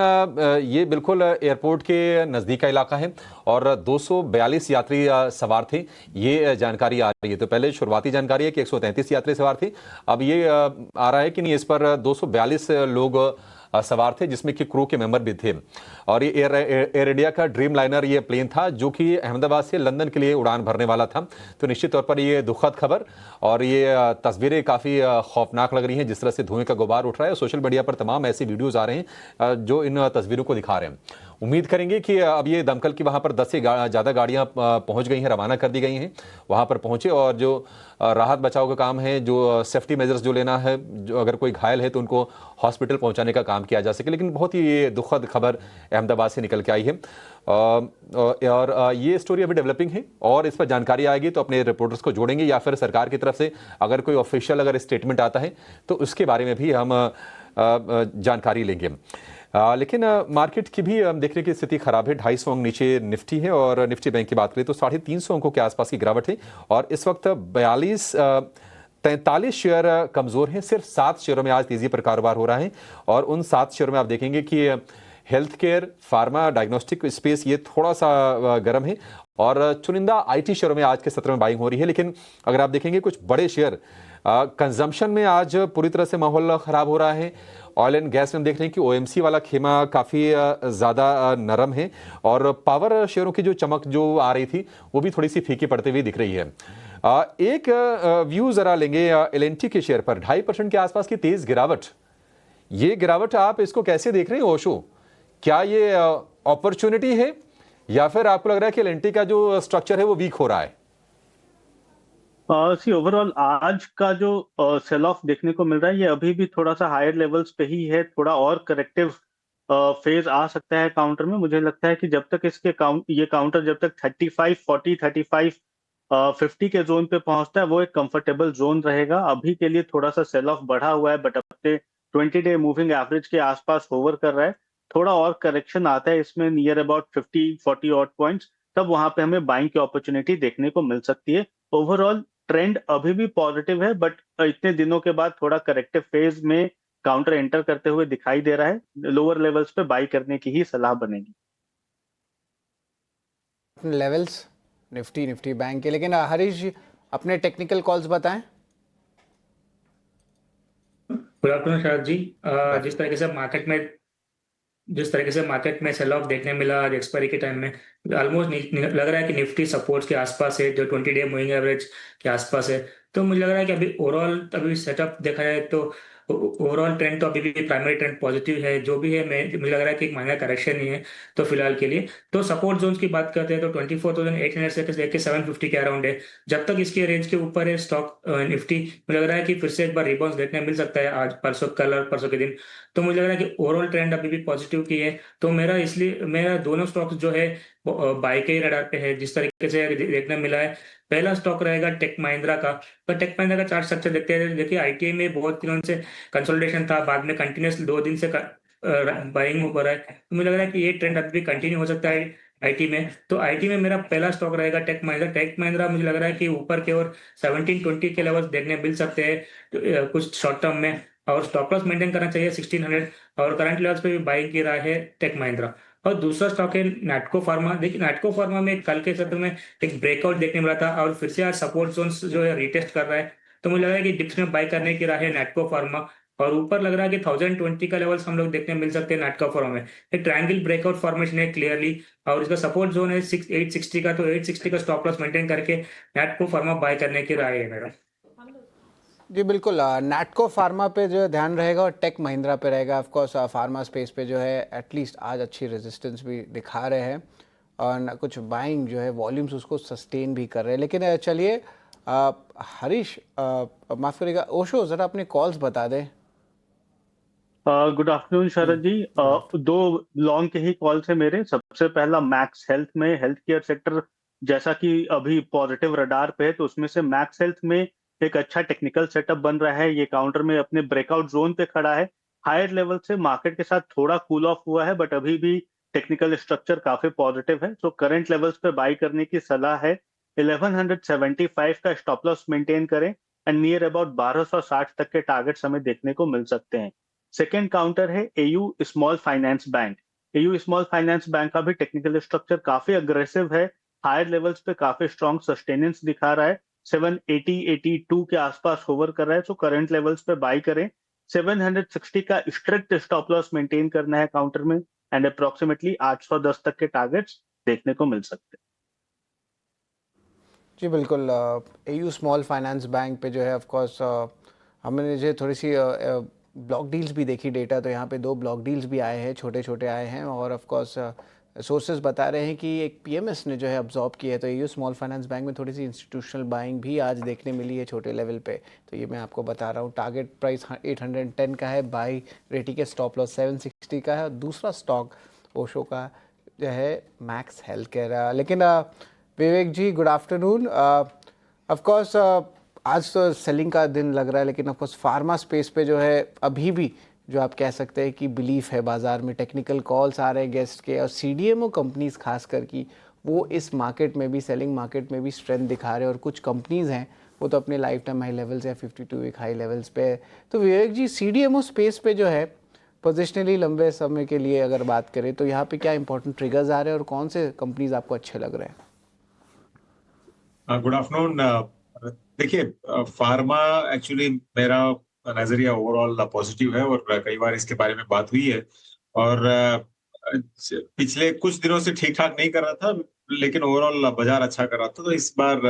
ये बिल्कुल एयरपोर्ट के नज़दीक का इलाका है और 242 यात्री सवार थे, ये जानकारी आ रही है। तो पहले शुरुआती जानकारी है कि 133 यात्री सवार थे, अब ये आ रहा है कि नहीं, इस पर 242 लोग सवार थे, जिसमें कि क्रू के मेंबर भी थे। और ये एयर इंडिया का ड्रीम लाइनर ये प्लेन था, जो कि अहमदाबाद से लंदन के लिए उड़ान भरने वाला था। तो निश्चित तौर पर ये दुखद खबर, और ये तस्वीरें काफ़ी खौफनाक लग रही हैं। जिस तरह से धुएं का गुबार उठ रहा है, सोशल मीडिया पर तमाम ऐसे वीडियोज़ आ रहे हैं जो इन तस्वीरों को दिखा रहे हैं। उम्मीद करेंगे कि अब ये दमकल की वहाँ पर 10 से ज़्यादा गाड़ियाँ पहुँच गई हैं, रवाना कर दी गई हैं, वहाँ पर पहुँचे, और जो राहत बचाव का काम है, जो सेफ्टी मेजर्स जो लेना है, जो अगर कोई घायल है तो उनको हॉस्पिटल पहुँचाने का काम किया जा सके। लेकिन बहुत ही ये दुखद खबर अहमदाबाद से निकल के आई है, और ये स्टोरी अभी डेवलपिंग है, और इस पर जानकारी आएगी तो अपने रिपोर्टर्स को जोड़ेंगे, या फिर सरकार की तरफ से अगर कोई ऑफिशियल अगर स्टेटमेंट आता है तो उसके बारे में भी हम जानकारी लेंगे। लेकिन मार्केट की भी देखने की स्थिति खराब है। 250 अंक नीचे निफ्टी है, और निफ्टी बैंक की बात करें तो 350 अंकों के आसपास की गिरावट है, और इस वक्त 43 शेयर कमजोर हैं। सिर्फ 7 शेयरों में आज तेजी पर कारोबार हो रहा है, और उन 7 शेयरों में आप देखेंगे कि health care, pharma, diagnostic space ये थोड़ा सा गर्म है, और चुनिंदा आईटी शेयरों में आज के सत्र में बाइंग हो रही है। लेकिन अगर आप देखेंगे कुछ बड़े शेयर कंजम्पशन में आज पूरी तरह से माहौल खराब हो रहा है। ऑयल एंड गैस में देख रहे हैं कि ओएमसी वाला खेमा काफ़ी ज़्यादा नरम है, और पावर शेयरों की जो चमक जो आ रही थी वो भी थोड़ी सी फीकी पड़ती हुई दिख रही है। एक व्यू ज़रा लेंगे एलएनटी के शेयर पर 2.5% के आसपास की तेज़ गिरावट। ये गिरावट आप इसको कैसे देख रहे हैं ओशो? क्या ये अपॉर्चुनिटी है, या फिर आपको लग रहा है कि एलएनटी का जो स्ट्रक्चर है वो वीक हो रहा है? ओवरऑल आज का जो सेल ऑफ देखने को मिल रहा है, ये अभी भी थोड़ा सा हायर लेवल्स पे ही है। थोड़ा और करेक्टिव फेज आ सकता है काउंटर में। मुझे लगता है कि जब तक ये काउंटर जब तक 35, 40, 35, 50 के जोन पे पहुंचता है, वो एक कंफर्टेबल जोन रहेगा। अभी के लिए थोड़ा सा सेल ऑफ बढ़ा हुआ है, बट अपने 20-डे मूविंग एवरेज के आसपास होवर कर रहा है। थोड़ा और करेक्शन आता है इसमें नियर अबाउट 50-40 ऑड पॉइंट्स, तब वहां पे हमें बाइंग की अपॉर्चुनिटी देखने को मिल सकती है। ओवरऑल ट्रेंड अभी भी पॉजिटिव है, बट इतने दिनों के बाद थोड़ा करेक्टिव फेज में काउंटर एंटर करते हुए दिखाई दे रहा है। लोअर लेवल्स पे बाई करने की ही सलाह बनेगी लेवल्स निफ्टी बैंक के। लेकिन हरीश जी, अपने टेक्निकल कॉल्स बताएं। गुड आफ्टरनून शरद जी। जिस तरीके से मार्केट में सेल ऑफ देखने मिला आज एक्सपायरी के टाइम में, ऑलमोस्ट लग रहा है कि निफ्टी सपोर्ट्स के आसपास है, जो 20-डे मूविंग एवरेज के आसपास है। तो मुझे लग रहा है कि अभी ओवरऑल अभी सेटअप देखा जाए तो ओवरऑल ट्रेंड तो अभी भी प्राइमरी ट्रेंड पॉजिटिव है, जो भी है मुझे लग रहा है कि एक माइनर करेक्शन ही है तो फिलहाल के लिए। तो सपोर्ट जोन्स की बात करते हैं तो 24,800 से लेकर 750 के अराउंड है। जब तक इसके रेंज के ऊपर है स्टॉक निफ्टी, मुझे लग रहा है कि फिर से एक बार रिबाउंस देखने मिल सकता है आज कल और परसों के दिन। तो मुझे लग रहा है कि ओवरऑल ट्रेंड अभी भी पॉजिटिव की है। तो मेरा दोनों स्टॉक्स जो है बाय के रडार पे है। जिस तरीके से देखने मिला है, पहला स्टॉक रहेगा टेक महिंद्रा का। तो टेक महिंद्रा का चार्ट स्ट्रक्चर देखते हैं, देखिए आईटीआई में बहुत दिनों से कंसोलिडेशन था, बाद में कंटिन्यूस 2 दिन से बाइंग हो रहा है। तो मुझे लग रहा है कि ये ट्रेंड अभी भी कंटिन्यू हो सकता है आईटी में। तो आईटी में मेरा पहला स्टॉक रहेगा टेक महिंद्रा। टेक महिंद्रा मुझे लग रहा है कि ऊपर के और 1720 के लेवल्स देखने मिल सकते हैं तो, कुछ शॉर्ट टर्म में, और स्टॉप लॉस मेंटेन करना चाहिए 1600, और करंट लेवल्स पे भी बाइंग की राय है टेक महिंद्रा। और दूसरा स्टॉक है नैटको फार्मा। देखिए नैटको फार्मा में कल के सत्र में एक ब्रेकआउट देखने मिला था और फिर से आज सपोर्ट जोन्स जो है रीटेस्ट कर रहा है। तो मुझे लग रहा है कि डिप्स में बाय करने की राह है नैटको फार्मा। और ऊपर लग रहा है कि 1020 का लेवल्स हम लोग देखने मिल सकते हैं नैटको फार्मा में। एक ट्रायंगल ब्रेकआउट फॉर्मेशन है क्लियरली, और इसका सपोर्ट जोन है 860 का। तो 860 का स्टॉप लॉस मेंटेन करके नैटको फार्मा बाय करने की राय है मेरा। जी बिल्कुल, नैटको फार्मा पे जो है ध्यान रहेगा और टेक महिंद्रा पे रहेगा। ऑफ कोर्स फार्मा स्पेस पे जो है एटलीस्ट आज अच्छी रेजिस्टेंस भी दिखा रहे हैं और कुछ बाइंग जो है वॉल्यूम्स उसको सस्टेन भी कर रहे हैं। लेकिन चलिए हरीश, माफ़ करिएगा, ओशो ज़रा अपने कॉल्स बता दें। गुड आफ्टरनून शरद जी। दो लॉन्ग के ही कॉल थे मेरे। सबसे पहला मैक्स हेल्थ में, हेल्थ केयर सेक्टर जैसा कि अभी पॉजिटिव रडार पे है, तो उसमें से मैक्स हेल्थ में एक अच्छा टेक्निकल सेटअप बन रहा है। ये काउंटर में अपने ब्रेकआउट जोन पे खड़ा है। हायर लेवल से मार्केट के साथ थोड़ा कूल ऑफ हुआ है, बट अभी भी टेक्निकल स्ट्रक्चर काफी पॉजिटिव है। तो करंट लेवल्स पे बाई करने की सलाह है। 1175 का स्टॉप लॉस मेंटेन करें एंड नियर अबाउट 1260 तक के टारगेट्स हमें देखने को मिल सकते हैं। सेकेंड काउंटर है AU small finance bank. AU small finance bank का भी टेक्निकल स्ट्रक्चर काफी अग्रेसिव है। हायर लेवल्स पे काफी स्ट्रॉन्ग सस्टेनेंस दिखा रहा है। 780-82 के आसपास होवर कर रहा है। तो करंट लेवल्स पे बाई करें। 760 का स्ट्रिक्ट स्टॉप लॉस मेंटेन करना है काउंटर में एंड अप्रोक्सीमेटली 810 तक के टारगेट्स देखने को मिल सकते हैं। जी बिल्कुल, एयू स्मॉल फाइनेंस बैंक पे जो है ऑफ कोर्स हमने जो थोड़ी सी ब्लॉक डील्स भी देखी डेटा, तो यहाँ पे 2 ब्लॉक डील्स भी आए हैं, छोटे छोटे आए हैं। और ऑफ कोर्स सोर्सेज बता रहे हैं कि एक पीएमएस ने जो है अब्जॉर्ब की है। तो एयू स्मॉल फाइनेंस बैंक में थोड़ी सी इंस्टीट्यूशनल बाइंग भी आज देखने मिली है छोटे लेवल पे। तो ये मैं आपको बता रहा हूँ। टारगेट प्राइस 810 का है, बाई रेटिंग के स्टॉप लॉस 760 का है। और दूसरा स्टॉक ओशो का जो है मैक्स हेल्थ केयर। लेकिन विवेक जी, गुड आफ्टरनून। ऑफ कोर्स आज तो सेलिंग का दिन लग रहा है, लेकिन ऑफ कोर्स फार्मा स्पेस पे जो है अभी भी जो आप कह सकते हैं कि बिलीफ है बाज़ार में। टेक्निकल कॉल्स आ रहे हैं गेस्ट के, और सीडीएमओ कंपनीज खास कर की वो इस मार्केट में भी, सेलिंग मार्केट में भी स्ट्रेंथ दिखा रहे हैं। और कुछ कंपनीज हैं वो तो अपने लाइफ टाइम हाई लेवल्स या 52 वीक हाई लेवल्स पे है। तो विवेक जी, सीडीएमओ स्पेस पे जो है पोजिशनली लंबे समय के लिए अगर बात करें तो यहाँ पे क्या इंपॉर्टेंट ट्रिगर्स आ रहे हैं और कौन से कंपनीज आपको अच्छे लग रहे हैं? Good afternoon. देखिए, फार्मा एक्चुअली मेरा नजरिया ओवरऑल पॉजिटिव है और कई बार इसके बारे में बात हुई है। और पिछले कुछ दिनों से ठीक ठाक नहीं कर रहा था, लेकिन ओवरऑल बाजार अच्छा कर रहा था। तो इस बार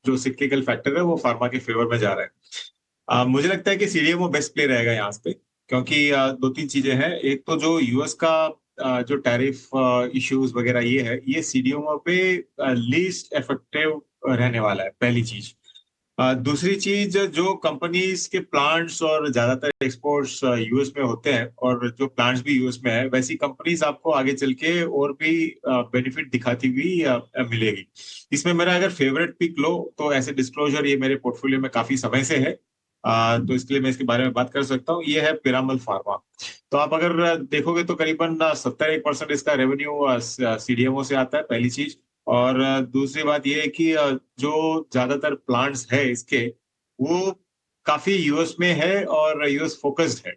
जो सिक्लिकल फैक्टर है वो फार्मा के फेवर में जा रहा है। मुझे लगता है कि सीडीएमओ बेस्ट प्ले रहेगा यहाँ पे, क्योंकि 2-3 चीजें हैं। एक तो जो यूएस का जो टैरिफ इश्यूज वगैरह ये है, ये सीडीएमओ पे लीस्ट इफेक्टिव रहने वाला है, पहली चीज। दूसरी चीज, जो कंपनीज के प्लांट्स और ज्यादातर एक्सपोर्ट्स यूएस में होते हैं और जो प्लांट्स भी यूएस में है, वैसी कंपनीज आपको आगे चल के और भी बेनिफिट दिखाती हुई मिलेगी। इसमें मेरा अगर फेवरेट पिक लो तो ऐसे डिस्क्लोजर ये मेरे पोर्टफोलियो में काफी समय से है, तो इसके लिए मैं इसके बारे में बात कर सकता हूँ। ये है पिरामल फार्मा। तो आप अगर देखोगे तो करीबन 70% इसका रेवेन्यू सीडीएमओ से आता है, पहली चीज। और दूसरी बात ये है कि जो ज्यादातर प्लांट्स है इसके, वो काफी यूएस में है और यूएस फोकस्ड है।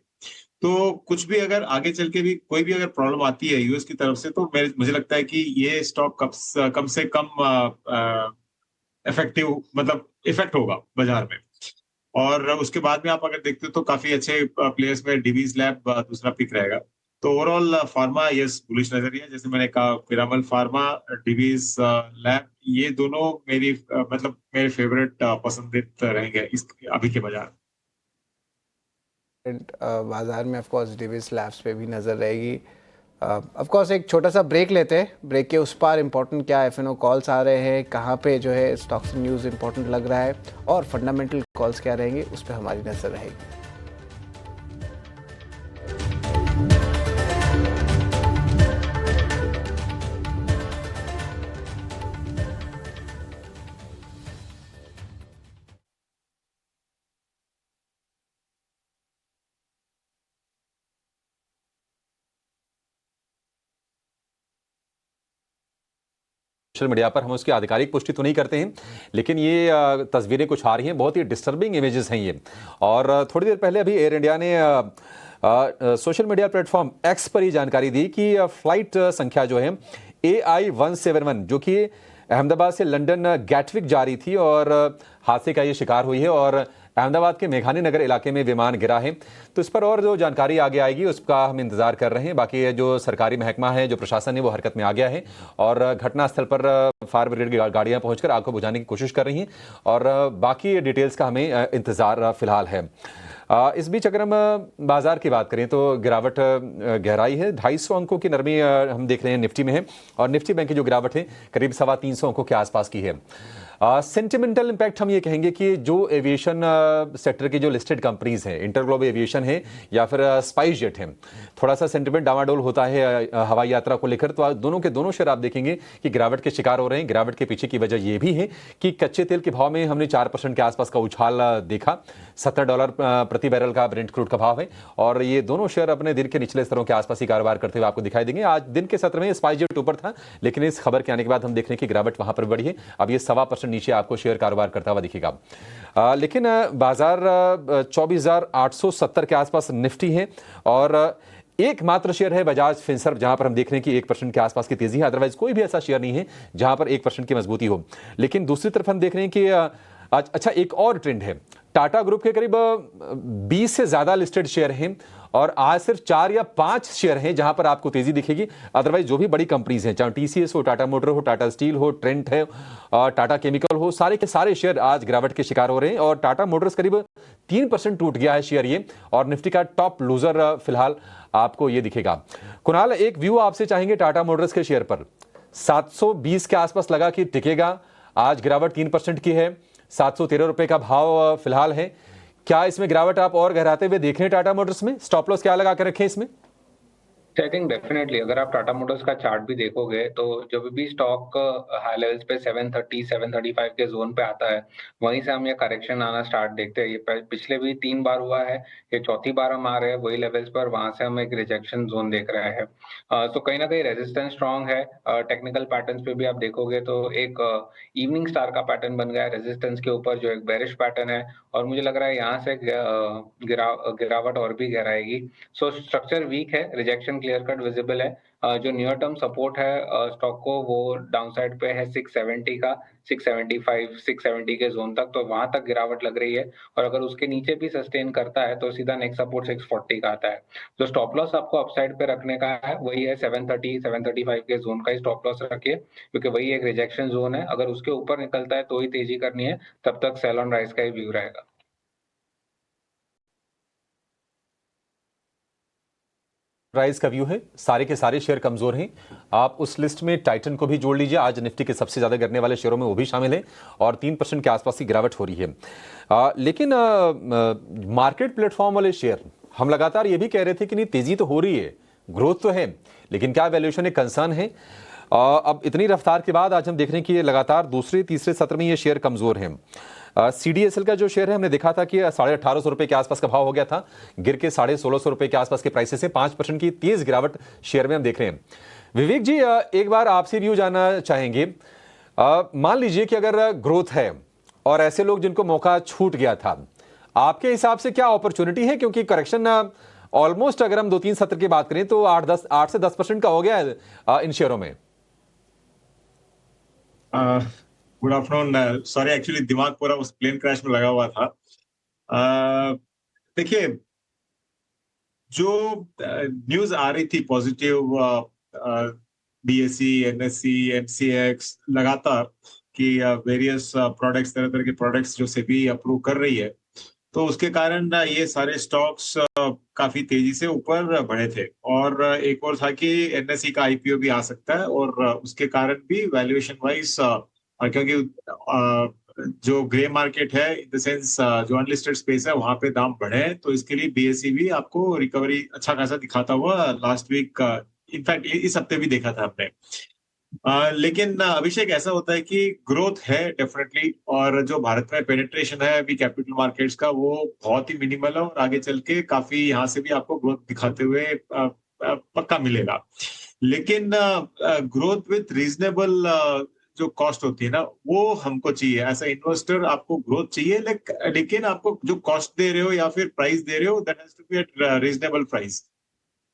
तो कुछ भी अगर आगे चल के भी कोई भी अगर प्रॉब्लम आती है यूएस की तरफ से, तो मुझे लगता है कि ये स्टॉक कम से कम इफेक्टिव, मतलब इफेक्ट होगा बाजार में। और उसके बाद में आप अगर देखते हो तो काफी अच्छे प्लेयर्स में डिवीज लैब दूसरा पिक रहेगा। तो ओवरऑल फार्मा यस बुलिश नजरिया, जैसे मैंने कहा पिरामल फार्मा, डिवीज लैब, ये दोनों मेरी मतलब मेरे फेवरेट पसंदीदा रहेंगे इस अभी के बाजार। बाजार में ऑफ कोर्स डिविस लैब्स पे भी नज़र रहेगी। ऑफ कोर्स एक छोटा सा ब्रेक लेते हैं, ब्रेक के उस पार इंपॉर्टेंट क्या एफएनओ कॉल्स आ रहे हैं, कहाँ पे जो है स्टॉक्स न्यूज़ इंपॉर्टेंट लग रहा है और फंडामेंटल कॉल्स क्या रहेंगे उस पर हमारी नज़र रहेगी। सोशल मीडिया पर हम उसकी आधिकारिक पुष्टि तो नहीं करते हैं, लेकिन ये तस्वीरें कुछ आ रही हैं, बहुत ही डिस्टर्बिंग इमेजेस हैं ये। और थोड़ी देर पहले अभी एयर इंडिया ने सोशल मीडिया प्लेटफॉर्म एक्स पर ही जानकारी दी कि फ्लाइट संख्या जो है AI-171 जो कि अहमदाबाद से लंदन गैटविक जा रही थी और हादसे का ये शिकार हुई है और अहमदाबाद के मेघानी नगर इलाके में विमान गिरा है। तो इस पर और जो जानकारी आगे आएगी उसका हम इंतजार कर रहे हैं। बाकी जो सरकारी महकमा है, जो प्रशासन है, वो हरकत में आ गया है और घटनास्थल पर फायर ब्रिगेड की गाड़ियां पहुंचकर आग को बुझाने की कोशिश कर रही हैं और बाकी डिटेल्स का हमें इंतजार फिलहाल है। इस बीच अगर हम बाजार की बात करें तो गिरावट गहराई है, 250 अंकों की नरमी हम देख रहे हैं निफ्टी में है और निफ्टी बैंक की जो गिरावट है करीब 325 अंकों के आसपास की है। सेंटिमेंटल इंपैक्ट हम ये कहेंगे कि जो एविएशन सेक्टर की जो लिस्टेड कंपनीज हैं, इंटरग्लोब एविएशन है या फिर स्पाइस जेट है, थोड़ा सा सेंटिमेंट डामाडोल होता है हवाई यात्रा को लेकर, तो दोनों के दोनों शेयर आप देखेंगे कि गिरावट के शिकार हो रहे हैं। गिरावट के पीछे की वजह यह भी है कि कच्चे तेल के भाव में हमने 4% के आसपास का उछाल देखा, $70 प्रति बैरल का ब्रेंट क्रूड का भाव है और ये दोनों शेयर अपने दिन के निचले स्तरों के आसपास ही कारोबार करते हुए आपको दिखाई देंगे। आज दिन के सत्र में स्पाइस जेट ऊपर था, लेकिन इस खबर के आने के बाद हम देख रहे हैं कि गिरावट वहां पर बढ़ी है। अब ये 1.25% नीचे आपको शेयर कारोबार करता हुआ दिखेगा। लेकिन बाजार 24,870 के आसपास निफ्टी है और एकमात्र शेयर है बजाज फिनसर्व जहां पर हम देख रहे हैं कि 1% के आसपास की तेजी है। अदरवाइज कोई भी ऐसा शेयर नहीं है जहां पर 1% की मजबूती हो। लेकिन दूसरी तरफ हम देख रहे हैं कि अच्छा एक और ट्रेंड है, टाटा ग्रुप के करीब 20 से ज्यादा लिस्टेड शेयर हैं और आज सिर्फ 4 या 5 शेयर हैं जहां पर आपको तेजी दिखेगी। अदरवाइज जो भी बड़ी कंपनीज हैं, चाहे TCS हो, टाटा मोटर हो, टाटा स्टील हो, ट्रेंट है, टाटा केमिकल हो, सारे के सारे शेयर आज गिरावट के शिकार हो रहे हैं और टाटा मोटर्स करीब 3% टूट गया है शेयर ये और निफ्टी का टॉप लूजर फिलहाल आपको ये दिखेगा। कुणाल, एक व्यू आपसे चाहेंगे टाटा मोटर्स के शेयर पर, 720 के आसपास लगा कि टिकेगा, आज गिरावट 3% की है, 713 रुपए का भाव फिलहाल है। क्या इसमें गिरावट आप और गहराते हुए देख रहे हैं टाटा मोटर्स में? स्टॉप लॉस क्या लगा कर रखें इसमें? आई थिंक डेफिनेटली अगर आप टाटा मोटर्स का चार्ट भी देखोगे तो जब भी स्टॉक हाई लेवल्स पे 730 735 के जोन पे आता है, वहीं से हम ये करेक्शन आना स्टार्ट देखते हैं। ये पिछले भी 3 बार हुआ है, ये चौथी बार हम आ रहे हैं वही लेवल्स पर, वहां से हम एक रिजेक्शन जोन देख रहे हैं। तो कहीं ना कहीं रेजिस्टेंस स्ट्रांग है। टेक्निकल पैटर्न्स पे भी आप देखोगे तो एक इवनिंग स्टार का पैटर्न बन गया है रेजिस्टेंस के ऊपर, जो एक बेरिश पैटर्न है और मुझे लग रहा है यहाँ से गिरावट और भी गहराएगी। सो स्ट्रक्चर वीक है, रिजेक्शन क्लियर कट विजिबल है। जो नियर टर्म सपोर्ट है स्टॉक को वो डाउनसाइड पे है 670 का, 675 670 के जोन तक, तो वहां तक गिरावट लग रही है और अगर उसके नीचे भी सस्टेन करता है तो सीधा नेक्स्ट सपोर्ट 640 का आता है। जो स्टॉप लॉस आपको अपसाइड पे रखने का है वही है 730 735 के जोन का ही स्टॉप लॉस रखिए, क्योंकि वही एक रिजेक्शन जोन है। अगर उसके ऊपर निकलता है तो ही तेजी करनी है, तब तक सेल ऑन राइज का ही व्यू रहेगा। प्राइस का व्यू है, सारे के सारे शेयर कमजोर हैं। आप उस लिस्ट में टाइटन को भी जोड़ लीजिए, आज निफ्टी के सबसे ज्यादा गिरने वाले शेयरों में वो भी शामिल है और 3% के आसपास की गिरावट हो रही है। लेकिन मार्केट प्लेटफॉर्म वाले शेयर हम लगातार ये भी कह रहे थे कि नहीं तेजी तो हो रही है, ग्रोथ तो है, लेकिन क्या वैल्यूएशन एक कंसर्न है। अब इतनी रफ्तार के बाद आज हम देख रहे हैं कि ये लगातार दूसरे तीसरे सत्र में ये शेयर कमजोर हैं। CDSL का जो शेयर है हमने देखा था कि 1850 रुपए के आसपास का भाव हो गया था, गिर के 1650 रुपए के आसपास के प्राइसेस से 5% की तेज गिरावट शेयर में हम देख रहे हैं। विवेक जी, एक बार आपसे व्यू जानना चाहेंगे। मान लीजिए कि अगर ग्रोथ है और ऐसे लोग जिनको मौका छूट गया था, आपके हिसाब से क्या अपॉर्चुनिटी है? क्योंकि करेक्शन ऑलमोस्ट अगर हम 2-3 सत्र की बात करें तो 8 से 10% का हो गया है इन शेयरों में। Good afternoon. सॉरी, एक्चुअली दिमाग पूरा उस प्लेन क्रैश में लगा हुआ था। देखिए, जो न्यूज आ रही थी पॉजिटिव, BSE, NSE, MCX लगातार कि वेरियस प्रोडक्ट्स, तरह तरह के प्रोडक्ट्स जो सेबी अप्रूव कर रही है, तो उसके कारण ये सारे स्टॉक्स काफी तेजी से ऊपर बढ़े थे। और एक और था कि एनएसई का आईपीओ भी आ सकता है और उसके कारण भी वैल्यूएशन वाइज, क्योंकि जो ग्रे मार्केट है इन द सेंस जो अनलिस्टेड स्पेस है वहां पे दाम बढ़े हैं, तो इसके लिए बीएसई भी आपको रिकवरी अच्छा खासा दिखाता हुआ लास्ट वीक, इनफैक्ट इस हफ्ते भी देखा था हमने। लेकिन अभिषेक, ऐसा होता है कि ग्रोथ है डेफिनेटली, और जो भारत में पेनिट्रेशन है अभी कैपिटल मार्केट्स का वो बहुत ही मिनिमल है, और आगे चल के काफी यहाँ से भी आपको ग्रोथ दिखाते हुए पक्का मिलेगा। लेकिन ग्रोथ विथ रीजनेबल जो कॉस्ट होती है ना, वो हमको चाहिए। एज अ इन्वेस्टर आपको ग्रोथ चाहिए, लेकिन आपको जो कॉस्ट दे रहे हो या फिर प्राइस दे रहे हो, that has to be at reasonable price.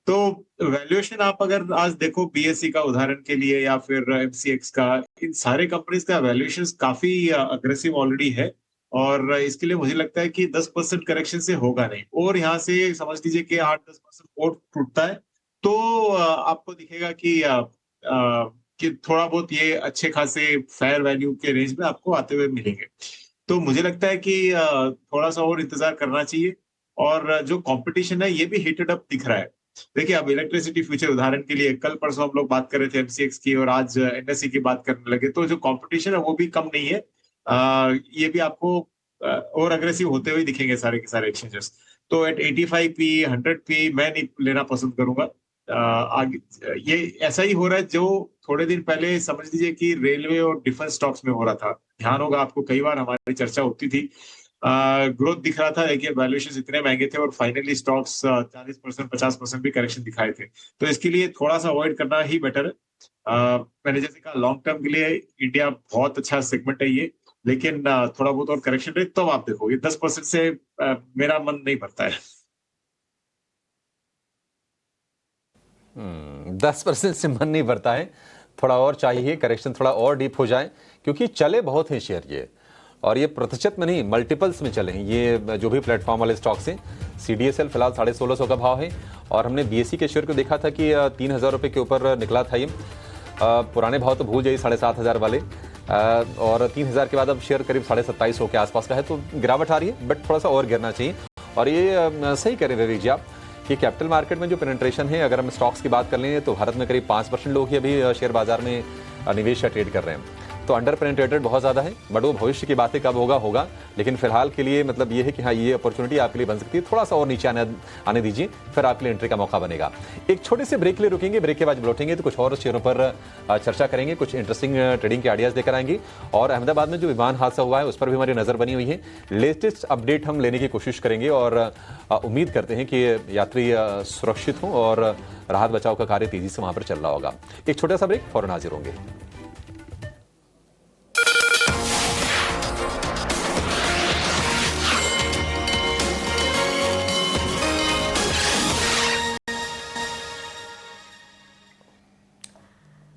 तो वैल्यूएशन आप अगर आज देखो बीएसई का उदाहरण के लिए या फिर एमसीएक्स का, इन सारे कंपनीज का वैल्यूएशन काफी अग्रेसिव ऑलरेडी है, और इसके लिए मुझे लगता है कि 10% करेक्शन से होगा नहीं, और यहाँ से समझ लीजिए कि 8-10% और टूटता है तो आपको दिखेगा कि थोड़ा बहुत ये अच्छे खासे फेयर वैल्यू के रेंज में आपको आते हुए मिलेंगे। तो मुझे लगता है कि थोड़ा सा और इंतजार करना चाहिए, और जो कंपटीशन है ये भी हीटेड अप दिख रहा है। देखिए, अब इलेक्ट्रिसिटी फ्यूचर उदाहरण के लिए कल परसों हम लोग बात कर रहे थे एमसीएक्स की, और आज एनएसई की बात करने लगे, तो जो कंपटीशन है वो भी कम नहीं है। ये भी आपको और अग्रेसिव होते हुए दिखेंगे सारे के सारे एक्सचेंजेस। तो एट 85p 100p मैं नहीं लेना पसंद करूंगा। आगे ये ऐसा ही हो रहा है जो थोड़े दिन पहले समझ लीजिए कि रेलवे और डिफेंस स्टॉक्स में हो रहा था। ध्यान होगा आपको, कई बार हमारी चर्चा होती थी, ग्रोथ दिख रहा था लेकिन वैल्यूएशन इतने महंगे थे, और फाइनली स्टॉक्स 40% 50% भी करेक्शन दिखाए थे। तो इसके लिए थोड़ा सा अवॉइड करना ही बेटर है। मैंने जैसे कहा, लॉन्ग टर्म के लिए इंडिया बहुत अच्छा सेगमेंट है ये, लेकिन थोड़ा बहुत और करेक्शन रहे तो आप देखो, ये 10% से मेरा मन नहीं भरता है। 10% से मन नहीं भरता है, थोड़ा और चाहिए, करेक्शन थोड़ा और डीप हो जाए, क्योंकि चले बहुत हैं शेयर ये, और ये प्रतिशत में नहीं मल्टीपल्स में चले हैं ये जो भी प्लेटफॉर्म वाले स्टॉक्स हैं। CDSL फिलहाल 1650 का भाव है, और हमने BSE के शेयर को देखा था कि 3000 रुपये के ऊपर निकला था ये। पुराने भाव तो भूल जाइए 7500 वाले, और 3000 के बाद अब शेयर करीब 2750 के आसपास का है, तो गिरावट आ रही है, बट थोड़ा सा और गिरना चाहिए। और ये सही करें विवेक जी आप कि कैपिटल मार्केट में जो पेनिट्रेशन है, अगर हम स्टॉक्स की बात कर लें तो भारत में करीब 5% लोग ही अभी शेयर बाजार में निवेश या ट्रेड कर रहे हैं, तो अंडर पेनिट्रेटेड बहुत ज़्यादा है। बट वो भविष्य की बातें कब होगा, लेकिन फिलहाल के लिए मतलब ये है कि हाँ, ये अपॉर्चुनिटी आपके लिए बन सकती है। थोड़ा सा और नीचे आने दीजिए, फिर आपके लिए एंट्री का मौका बनेगा। एक छोटे से ब्रेक के लिए रुकेंगे, ब्रेक के बाद लौटेंगे तो कुछ और शेयरों पर चर्चा करेंगे, कुछ इंटरेस्टिंग ट्रेडिंग के आइडियाज़ लेकर आएंगे, और अहमदाबाद में जो विमान हादसा हुआ है उस पर भी हमारी नज़र बनी हुई है। लेटेस्ट अपडेट हम लेने की कोशिश करेंगे, और उम्मीद करते हैं कि यात्री सुरक्षित हों और राहत बचाव का कार्य तेजी से वहाँ पर चल रहा होगा। एक छोटा सा ब्रेक, फौरन हाजिर होंगे।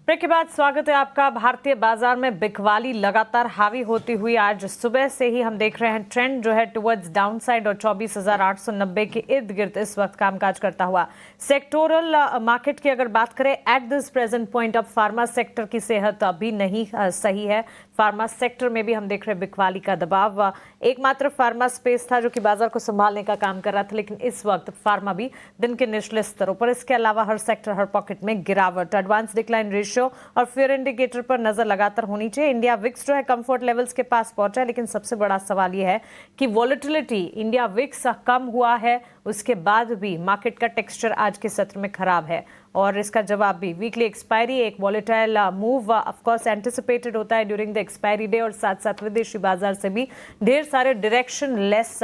ब्रेक के बाद स्वागत है आपका। भारतीय बाजार में बिकवाली लगातार हावी होती हुई आज सुबह से ही हम देख रहे हैं ट्रेंड जो है टुवर्ड्स डाउन साइड, और 24,890 के इर्द गिर्द इस वक्त कामकाज करता हुआ। सेक्टोरल मार्केट की अगर बात करें, एट दिस प्रेजेंट पॉइंट अब फार्मा सेक्टर की सेहत अभी नहीं सही है। फार्मा सेक्टर में भी हम देख रहे हैं बिकवाली का दबाव। एकमात्र फार्मा स्पेस था जो कि बाजार को संभालने का काम कर रहा था, लेकिन इस वक्त फार्मा भी दिन के निचले स्तरों पर। इसके अलावा हर सेक्टर हर पॉकेट में गिरावट। एडवांस डिक्लाइन रेशियो और फियर इंडिकेटर पर नजर लगातार होनी चाहिए। इंडिया विक्स जो है कंफर्ट लेवल्स के पास पहुंचा है, लेकिन सबसे बड़ा सवाल यह है कि वॉलेटिलिटी इंडिया विक्स कम हुआ है, उसके बाद भी मार्केट का टेक्सचर आज के सत्र में खराब है, और इसका जवाब भी वीकली एक्सपायरी एक volatile move of course anticipated होता है ड्यूरिंग द एक्सपायरी डे, और साथ साथ विदेशी बाजार से भी ढेर सारे डायरेक्शन लेस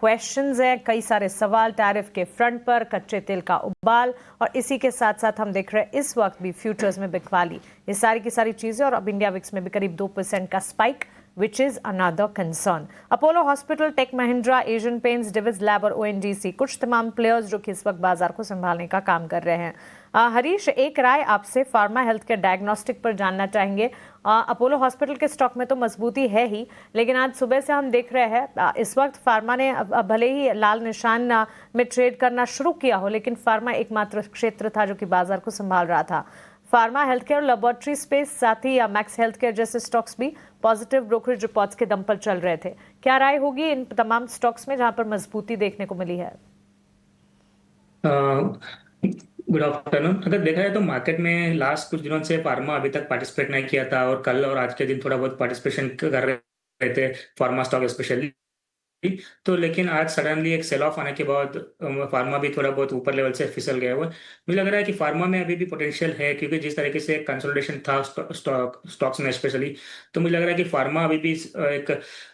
क्वेश्चंस हैं, कई सारे सवाल टैरिफ के फ्रंट पर, कच्चे तेल का उबाल, और इसी के साथ साथ हम देख रहे हैं इस वक्त भी फ्यूचर्स में बिकवाली। ये सारी की सारी चीजें, और अब इंडिया विक्स में भी करीब 2% का spike, which is another concern. Apollo Hospital, Tech Mahindra, Asian Paints, Divi's Lab और ONGC कुछ तमाम प्लेयर्स जो कि इस वक्त बाजार को संभालने का काम कर रहे हैं। हरीश, एक राय आपसे फार्मा हेल्थ के डायग्नोस्टिक पर जानना चाहेंगे। अपोलो हॉस्पिटल के स्टॉक में तो मजबूती है ही, लेकिन आज सुबह से हम देख रहे हैं इस वक्त फार्मा ने भले ही लाल निशान में ट्रेड करना शुरू किया हो, लेकिन फार्मा एकमात्र क्षेत्र था जो कि बाजार को संभाल रहा था। Pharma, health care, laboratory space, साथ ही मैक्स हेल्थ केयर जैसे स्टॉक्स भी पॉजिटिव ब्रोकरेज रिपोर्ट्स के दम पर चल रहे थे। क्या राय होगी इन तमाम स्टॉक्स में जहां पर मजबूती देखने को मिली है? Good afternoon. अगर देखा जाए तो मार्केट में लास्ट कुछ दिनों से फार्मा अभी तक पार्टिसिपेट नहीं किया था, और कल और आज के दिन थोड़ा बहुत पार्टिसिपेशन कर रहे थे फार्मा स्टॉक स्पेशली। तो लेकिन आज सडनली एक सेल ऑफ आने के बाद फार्मा भी थोड़ा बहुत ऊपर लेवल से फिसल गया हुआ है। मुझे लग रहा है कि फार्मा में अभी भी पोटेंशियल है, क्योंकि जिस तरीके से कंसोलिडेशन था स्टॉक्स में स्पेशली, तो मुझे लग रहा है कि फार्मा अभी भी एक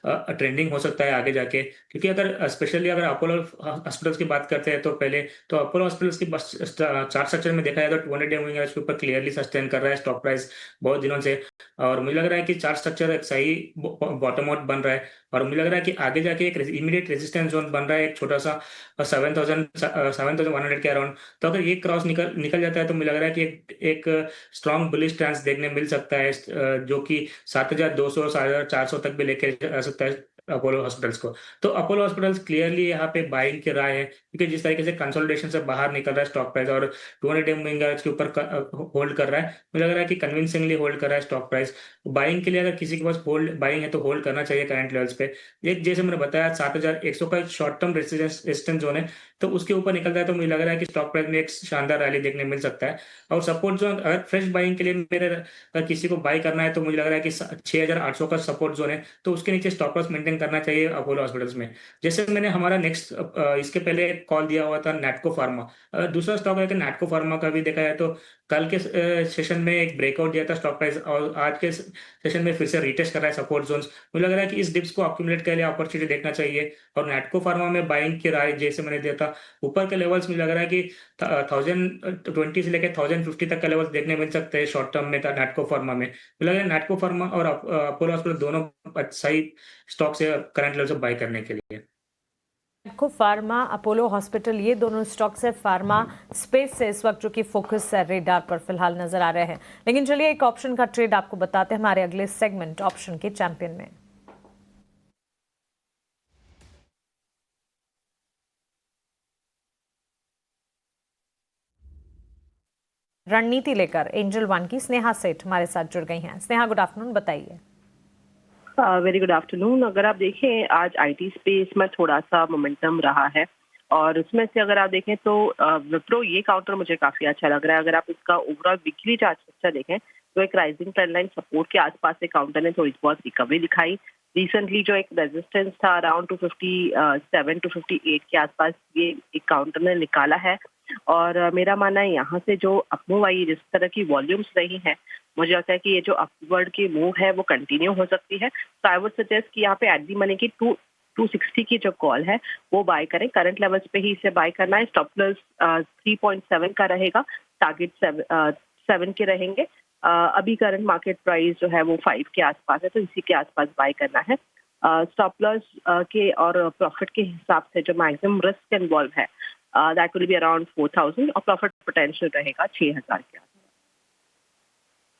ट्रेंडिंग हो सकता है आगे जाके। क्योंकि अगर स्पेशली अगर अपोलो हॉस्पिटल्स की बात करते हैं तो पहले तो अपोलो हॉस्पिटल्स की चार्ट स्ट्रक्चर में देखा जाए तो 200 डे मूविंग एवरेज के ऊपर क्लियरली सस्टेन कर रहा है स्टॉक प्राइस बहुत दिनों से। और मुझे लग रहा है कि चार्ट स्ट्रक्चर एक सही बॉटम आउट बन रहा है, और मुझे लग रहा है कि आगे जाके एक इमीडिएट रेजिस्टेंस जोन बन रहा है एक छोटा सा 7,100 के अराउंड। तो अगर ये क्रॉस निकल जाता है तो मुझे लग रहा है कि एक स्ट्रॉन्ग बुलिश स्टैंस देखने मिल सकता है, जो कि 7,200 7,400 तक भी लेके जा सकता है अपोलो हॉस्पिटल्स को। तो अपोलो हॉस्पिटल्स क्लियरली यहाँ पे बाइंग की राय है, क्योंकि जिस तरीके से कंसोलिडेशन से बाहर निकल रहा है स्टॉक प्राइस और 200 डे मूविंग एवरेज के ऊपर होल्ड कर रहा है, मुझे लग रहा है कि कन्विंसिंगली होल्ड कर रहा है स्टॉक प्राइस। बाइंग के लिए अगर किसी के पास होल्ड बाइंग है तो होल्ड करना चाहिए करंट लेवल्स पे। एक जैसे मैंने बताया 7,100 का शॉर्ट टर्म रेजिस्टेंस जोन है, तो उसके ऊपर निकलता है तो मुझे लग रहा है कि स्टॉक प्राइस में एक शानदार रैली देखने मिल सकता है। और सपोर्ट जोन अगर फ्रेश बाइंग के लिए मेरे अगर किसी को बाई करना है तो मुझे लग रहा है कि 6,800 का सपोर्ट जोन है, तो उसके नीचे स्टॉप लॉस मेंटेन करना चाहिए अपोलो हॉस्पिटल्स में। जैसे मैंने हमारा नेक्स्ट इसके पहले कॉल दिया हुआ था नैटको फार्मा, दूसरा स्टॉक है कि नैटको फार्मा का भी देखा जाए तो कल के सेशन में एक ब्रेकआउट दिया था स्टॉक प्राइस, और आज के सेशन में फिर से रिटेस्ट कर रहा है सपोर्ट जोन्स। मुझे लग रहा है कि इस डिप्स को अक्यूमुलेट के लिए अपॉर्चुनिटी देखना चाहिए, और नैटको फार्मा में बाइंग की राय जैसे मैंने दिया था ऊपर के लेवल्स मुझे लग रहा है कि 1020 से लेकर 1050 तक का लेवल्स देखने मिल सकते हैं शॉर्ट टर्म में नैटको फार्मा में। मुझे लग रहा है नैटको फार्मा और अपोलो हॉस्पिटल दोनों सही स्टॉक से करंट लेवल से बाई करने के लिए। नैटको फार्मा, अपोलो हॉस्पिटल, ये दोनों स्टॉक्स है फार्मा स्पेस से इस वक्त जो कि फोकस है रेडार पर फिलहाल नजर आ रहे हैं। लेकिन चलिए एक ऑप्शन का ट्रेड आपको बताते हैं हमारे अगले सेगमेंट ऑप्शन के चैंपियन में। रणनीति लेकर एंजल वन की स्नेहा सेठ हमारे साथ जुड़ गई हैं। स्नेहा, गुड आफ्टरनून, बताइए। Very good afternoon. अगर आप देखें आज आईटी स्पेस में थोड़ा सा मोमेंटम रहा है, और उसमें से अगर आप देखें तो विप्रो ये काउंटर मुझे काफी अच्छा लग रहा है। अगर आप इसका ओवरऑल वीकली चार्ट स्ट्रक्चर देखें तो एक राइजिंग ट्रेंड लाइन सपोर्ट के आसपास से काउंटर ने थोड़ी बहुत रिकवरी दिखाई। रिसेंटली जो एक रेजिस्टेंस था अराउंड 257 टू 58 के आसपास ये एक काउंटर ने निकाला है, और मेरा मानना है यहाँ से जो अपमूव आई जिस तरह की वॉल्यूम्स रही हैं, मुझे लगता है कि ये जो अपवर्ड की मूव है वो कंटिन्यू हो सकती है। तो आई वुड सजेस्ट कि यहाँ पे एट दी मनी की 260 की जो कॉल है वो बाय करें। करंट लेवल्स पे ही इसे बाय करना है। स्टॉप लॉस 3.7 का रहेगा, टारगेट 7 के रहेंगे। अभी करंट मार्केट प्राइस जो है वो 5 के आसपास है, तो इसी के आसपास बाय करना है। स्टॉप लॉस के और प्रॉफिट के हिसाब से जो मैक्सिमम रिस्क इन्वॉल्व है दैट विल बी अराउंड 4,000, और प्रॉफिट पोटेंशियल रहेगा 6,000 के आसपास।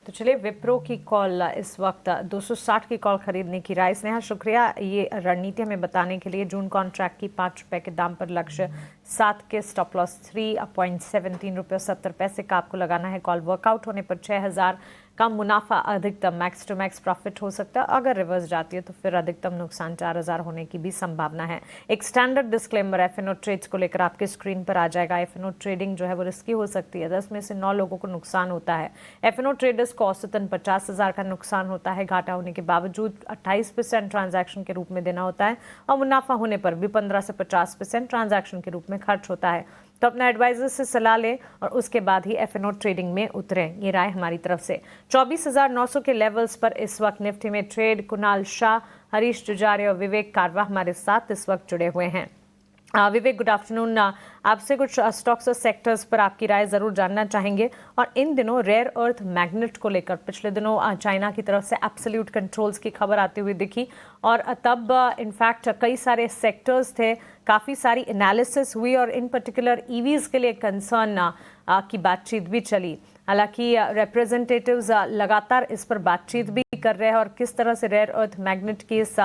तो चलिए विप्रो की कॉल इस वक्त 260 की कॉल खरीदने की राय। स्नेहा, शुक्रिया ये रणनीति हमें बताने के लिए। जून कॉन्ट्रैक्ट की 5 रुपए के दाम पर लक्ष्य 7 के, स्टॉप लॉस 3.17 रुपये 70 पैसे का आपको लगाना है। कॉल वर्कआउट होने पर 6,000 का मुनाफा, अधिकतम मैक्स टू मैक्स प्रॉफिट हो सकता है। अगर रिवर्स जाती है तो फिर अधिकतम नुकसान 4,000 होने की भी संभावना है। एक स्टैंडर्ड डिस्क्लेमर एफएनओ ट्रेड्स को लेकर आपके स्क्रीन पर आ जाएगा। एफएनओ ट्रेडिंग जो है वो रिस्की हो सकती है। 10 में से 9 लोगों को नुकसान होता है। एफएनओ ट्रेडर्स को औसतन 50,000 का नुकसान होता है। घाटा होने के बावजूद 28% ट्रांजैक्शन के रूप में देना होता है, और मुनाफा होने पर भी 15 से 50% ट्रांजैक्शन के रूप में खर्च होता है। तो अपने एडवाइजर से सलाह लें और उसके बाद ही एफएनओ ट्रेडिंग में उतरें। ये राय हमारी तरफ से। 24,900 के लेवल्स पर इस वक्त निफ्टी में ट्रेड। कुणाल शाह, हरीश जुजारे और विवेक कारवा हमारे साथ इस वक्त जुड़े हुए हैं। विवेक, गुड आफ्टरनून। आपसे कुछ स्टॉक्स और सेक्टर्स पर आपकी राय ज़रूर जानना चाहेंगे। और इन दिनों रेयर अर्थ मैग्नेट को लेकर पिछले दिनों चाइना की तरफ से एब्सोल्यूट कंट्रोल्स की खबर आती हुई दिखी, और तब इनफैक्ट कई सारे सेक्टर्स थे, काफ़ी एनालिसिस एनालिसिस हुई, और इन पर्टिकुलर ईवीज़ के लिए कंसर्न की बातचीत भी चली। हालांकि रिप्रेजेंटेटिव्स लगातार इस पर बातचीत भी कर रहे हैं, और किस तरह से रेयर अर्थ मैग्नेट की इस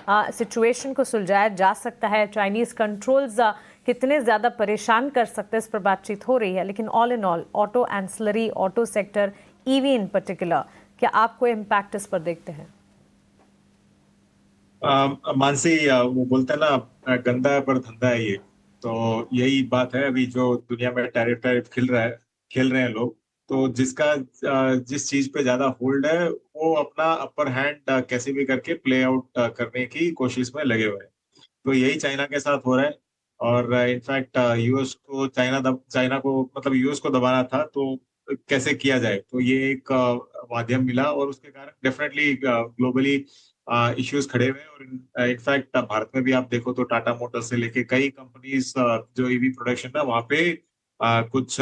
सिचुएशन को सुलझाया जा सकता है, चाइनीज़ कंट्रोल्स कितने ज़्यादा परेशान कर सकते हैं इस पर बातचीत हो रही है, लेकिन all in all auto ancillary, auto sector, EV in particular, क्या आप कोई इम्पैक्ट इस पर देखते हैं? मानसी, वो बोलते हैं ना, गंदा है पर धंधा है ये। तो यही बात है अभी जो दुनिया में टैरिफ खेल रहे हैं लोग। तो जिस चीज पे ज्यादा होल्ड है वो अपना अपर हैंड कैसे भी करके प्ले आउट करने की कोशिश में लगे हुए हैं। तो यही चाइना के साथ हो रहा है। और इनफैक्ट यूएस को चाइना को मतलब यूएस को दबाना था, तो कैसे किया जाए, तो ये एक माध्यम मिला और उसके कारण डेफिनेटली ग्लोबली इश्यूज खड़े हुए हैं। और इनफैक्ट भारत में भी आप देखो तो टाटा मोटर्स से लेके कई कंपनीज जो ईवी प्रोडक्शन है वहां पे कुछ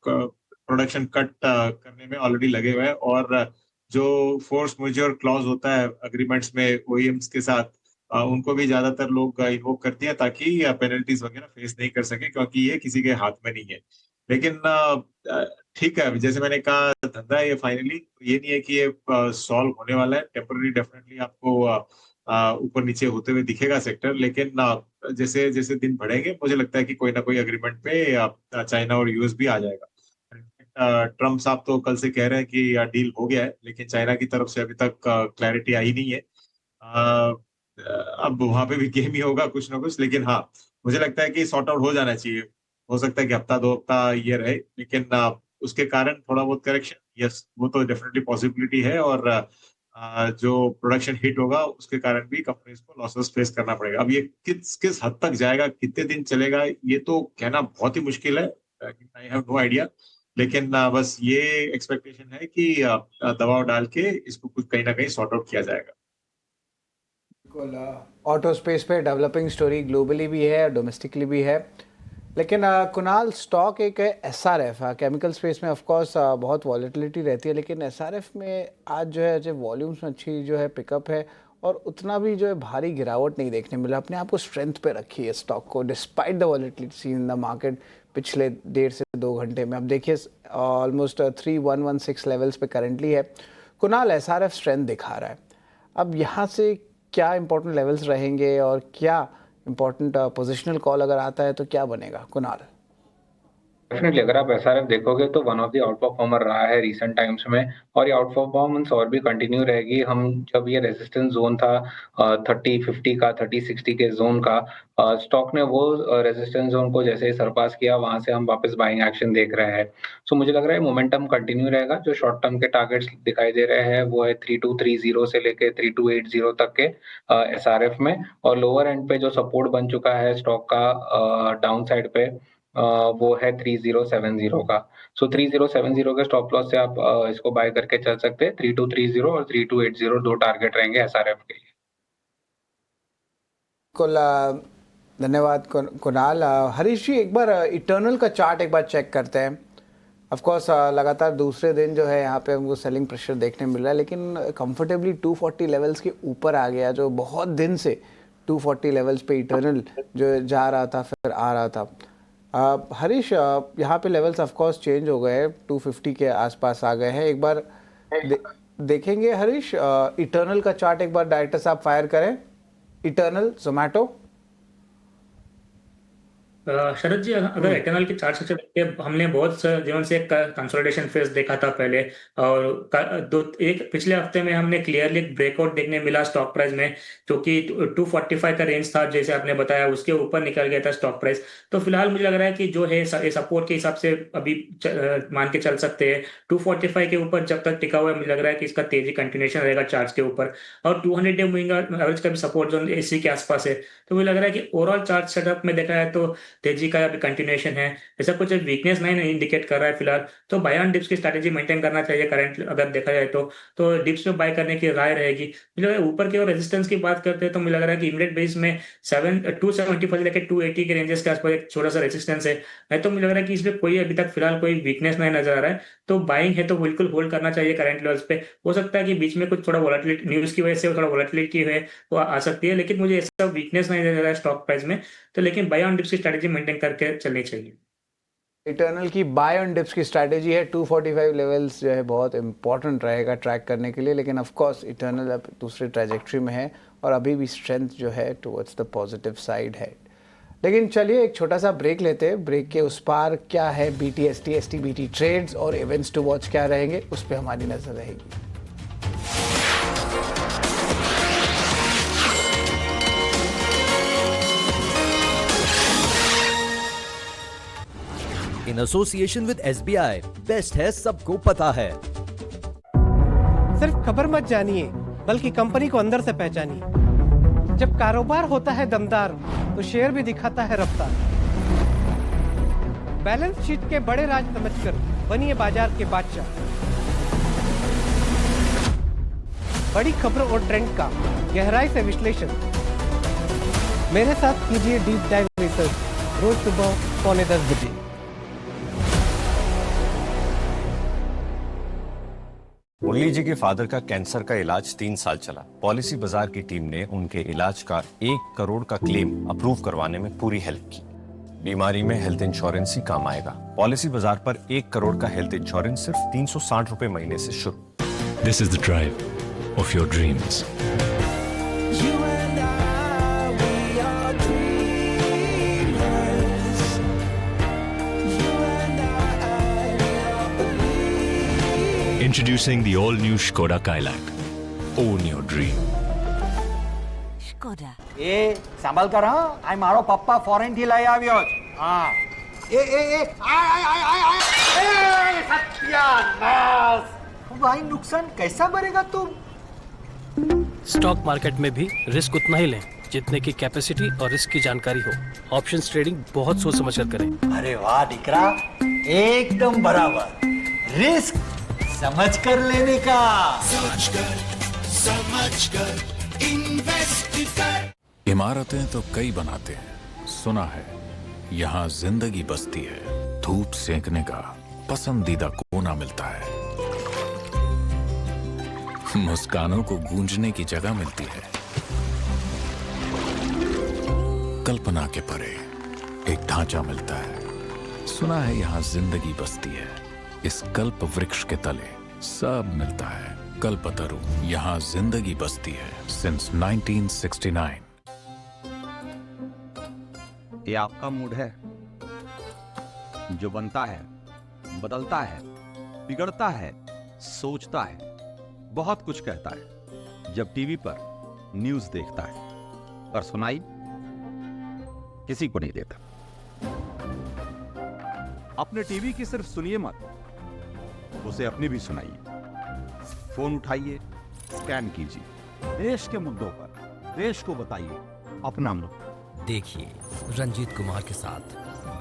प्रोडक्शन कट करने में ऑलरेडी लगे हुए हैं। और जो फोर्स मेजर क्लॉज होता है अग्रीमेंट्स में ओईएम्स के साथ, उनको भी ज्यादातर लोग इन्वोक करती हैं ताकि पेनल्टीज वगैरह फेस नहीं कर सके, क्योंकि ये किसी के हाथ में नहीं है। लेकिन ठीक है, जैसे मैंने कहा, धंधा है ये फाइनली। ये नहीं है कि ये सॉल्व होने वाला है। टेम्पररी डेफिनेटली आपको ऊपर नीचे होते हुए दिखेगा सेक्टर, लेकिन जैसे जैसे दिन बढ़ेंगे मुझे लगता है कि कोई ना कोई अग्रीमेंट पे चाइना और यूएस भी आ जाएगा। ट्रम्प साहब तो कल से कह रहे हैं कि डील हो गया है, लेकिन चाइना की तरफ से अभी तक क्लैरिटी आई नहीं है। अब वहां पे भी गेम ही होगा कुछ ना कुछ। लेकिन हाँ, मुझे लगता है कि सॉर्ट आउट हो जाना चाहिए। हो सकता है कि हफ्ता दो हफ्ता ये रहे, लेकिन उसके कारण थोड़ा बहुत करेक्शन, यस, वो तो डेफिनेटली पॉसिबिलिटी है। और जो प्रोडक्शन हिट होगा उसके कारण भी कंपनीज को लॉसेस फेस करना पड़ेगा। अब ये किस किस हद तक जाएगा, कितने दिन चलेगा, ये तो कहना बहुत ही मुश्किल है। I have no idea. लेकिन बस ये एक्सपेक्टेशन है कि दबाव डाल के इसको कुछ कहीं ना कहीं सॉर्ट आउट किया जाएगा। बिल्कुल, ऑटो स्पेस पे डेवलपिंग स्टोरी ग्लोबली भी है, डोमेस्टिकली भी है। लेकिन कुणाल, स्टॉक एक है एसआरएफ, केमिकल स्पेस में ऑफ कोर्स बहुत वॉलेटिलिटी रहती है, लेकिन एसआरएफ में आज जो है जो वॉल्यूम्स में अच्छी जो है पिकअप है और उतना भी जो है भारी गिरावट नहीं देखने मिला। अपने आप को स्ट्रेंथ पे रखी है स्टॉक को despite the volatility in the market पिछले 1.5 से 2 घंटे में। अब देखिए ऑलमोस्ट 3116 लेवल्स पे करेंटली है। कुणाल, एसआरएफ स्ट्रेंथ दिखा रहा है। अब यहाँ से क्या इंपॉर्टेंट लेवल्स रहेंगे और क्या इंपॉर्टेंट पोजिशनल कॉल अगर आता है तो क्या बनेगा कुणाल? डेफिनेटली अगर आप एसआरएफ देखोगे तो one of the out performer रहा है रीसेंट टाइम्स में, और ये आउट परफॉर्मेंस और भी कंटिन्यू रहेगी। हम जब ये रेजिस्टेंस जोन था 30-50 का, 30-60 के जोन का, स्टॉक ने वो रेजिस्टेंस जोन को जैसे ही सरपास किया, वहां से हम वापस बाइंग एक्शन देख रहे हैं। सो मुझे लग रहा है मोमेंटम कंटिन्यू रहेगा। जो शॉर्ट टर्म के टारगेट्स दिखाई दे रहे हैं वो है 3230 से लेके 3280 तक के एसआरएफ में, और लोअर एंड पे जो सपोर्ट बन चुका है स्टॉक का डाउन साइड पे, वो है 3070 का। सो 3070 के स्टॉप लॉस से आप इसको बाय करके चल सकते हैं। 3230 और 3280 दो टारगेट रहेंगे एसआरएफ के लिए। बिल्कुल, धन्यवाद कुणाल। हरीश जी, एक बार इटर्नल का चार्ट एक बार चेक करते हैं। ऑफ कोर्स लगातार दूसरे दिन जो है यहाँ पे हमको सेलिंग प्रेशर देखने मिल रहा है, लेकिन कंफर्टेबली 240 लेवल्स के ऊपर आ गया, जो बहुत दिन से 240 लेवल्स पे इटर्नल जो जा रहा था फिर आ रहा था। हरीश, यहाँ पे लेवल्स ऑफ कोर्स चेंज हो गए, 250 के आसपास आ गए हैं। एक बार देखेंगे हरीश, इटर्नल का चार्ट एक बार डायरेक्टर साहब फायर करें। इटर्नल जोमेटो। शरद जी, अगर इटर्नल की चार्ट स्ट्रक्चर देखिए, हमने बहुत जीवन से एक कंसोलिडेशन फेज देखा था पहले, और एक पिछले हफ्ते में हमने क्लियरली ब्रेकआउट देखने मिला स्टॉक प्राइस में, जो कि 245 का रेंज था जैसे आपने बताया, उसके ऊपर निकल गया था स्टॉक प्राइस। तो फिलहाल मुझे लग रहा है कि जो है सपोर्ट के हिसाब से अभी मान के चल सकते हैं। 245 के ऊपर जब तक टिका हुआ है, मुझे लग रहा है कि इसका तेजी कंटिन्यूएशन रहेगा चार्ट के ऊपर। और 200 डे मूविंग एवरेज का भी सपोर्ट जोन इसी के आसपास है। तो मुझे लग रहा है कि ओवरऑल चार्ट सेटअप में देखा है तो तेजी का अभी कंटिन्यूएशन है, ऐसा कुछ वीकनेस नहीं इंडिकेट कर रहा है फिलहाल। तो बाय ऑन डिप्स की स्ट्रैटेजी मेंटेन करना चाहिए करंट अगर देखा जाए तो डिप्स में बाय करने की राय रहेगी। मुझे लग रहा है ऊपर की ओर रेजिस्टेंस की बात करते हैं तो मुझे लग रहा है कि इमीडिएट बेस में 275 से लेकर 280 के रेंजेस के आसपास एक छोटा सा रेजिस्टेंस है। तो मुझे लग रहा है कि इसमें कोई अभी तक फिलहाल कोई वीकनेस नहीं नजर आ रहा है, तो बाइंग है तो बिल्कुल होल्ड करना चाहिए करंट लेवल्स पे। हो सकता है कि बीच में कुछ थोड़ा वोलेटिलिटी न्यूज की वजह से थोड़ा वोलेटिलिटी है वो आ सकती है, लेकिन मुझे ऐसा वीकनेस नहीं नजर आ रहा है स्टॉक प्राइस में। तो लेकिन बाय ऑन डिप्स की स्ट्रैटेजी मेंटेन करके चलनी चाहिए। इटर्नल की बाय ऑन डिप्स की स्ट्रैटेजी है। 245 लेवल्स जो है बहुत इंपॉर्टेंट रहेगा ट्रैक करने के लिए, लेकिन ऑफ कोर्स इटर्नल अब दूसरे ट्रैजेक्टरी में है और अभी भी स्ट्रेंथ जो है टुवर्ड्स द पॉजिटिव साइड है। लेकिन चलिए एक छोटा सा ब्रेक लेते हैं। ब्रेक के उस पार क्या है, BTST, STBT ट्रेड्स और इवेंट्स टू वॉच क्या रहेंगे, उस पर हमारी नजर रहेगी। In association with SBI, best है सबको पता है। सिर्फ खबर मत जानिए, बल्कि कंपनी को अंदर से पहचानिए। जब कारोबार होता है दमदार, तो शेयर भी दिखाता है रफ्तार। बैलेंस शीट के बड़े राज समझकर बनिए बाजार के बादशाह। बड़ी खबरों और ट्रेंड का गहराई से विश्लेषण मेरे साथ कीजिए डीप डाइव रिसर्च, रोज सुबह 9:45 बजे। मुरली जी के फादर का कैंसर का इलाज 3 साल चला। पॉलिसी बाजार की टीम ने उनके इलाज का 1 करोड़ का क्लेम अप्रूव करवाने में पूरी हेल्प की। बीमारी में हेल्थ इंश्योरेंस ही काम आएगा। पॉलिसी बाजार पर 1 करोड़ का हेल्थ इंश्योरेंस सिर्फ 360 रुपए महीने से शुरू। This is the drive of your dreams. Introducing the all-new Skoda Kailak. Own your dream. Skoda. એ સાંભળ કર હા, આ મારો પપ્પા ફોરેન થી લઈ આવ્યો છે. હા. એ સત્યાનાશ. भाई नुकसान कैसा भरेगा तुम? स्टॉक मार्केट में भी रिस्क उतना ही लें जितने की कैपेसिटी और रिस्क की जानकारी हो। ऑप्शंस ट्रेडिंग बहुत सोच समझ कर करें। अरे वाह दीकरा, एकदम बराबर। रिस्क समझ कर लेने का। समझ कर इन्वेस्ट कर। इमारतें तो कई बनाते हैं, सुना है यहाँ जिंदगी बसती है। धूप सेंकने का पसंदीदा कोना मिलता है, मुस्कानों को गूंजने की जगह मिलती है। कल्पना के परे एक ढांचा मिलता है। सुना है यहाँ जिंदगी बसती है। इस कल्प वृक्ष के तले सब मिलता है। कल्पतरु, यहाँ जिंदगी बसती है सिंस 1969। ये आपका मूड है जो बनता है, बदलता है, बिगड़ता है, सोचता है, बहुत कुछ कहता है जब टीवी पर न्यूज देखता है, पर सुनाई किसी को नहीं देता। अपने टीवी की सिर्फ सुनिए मत, उसे अपनी भी सुनाइए। फोन उठाइए, स्कैन कीजिए, देश के मुद्दों पर देश को बताइए अपना मुद्दा। देखिए रंजीत कुमार के साथ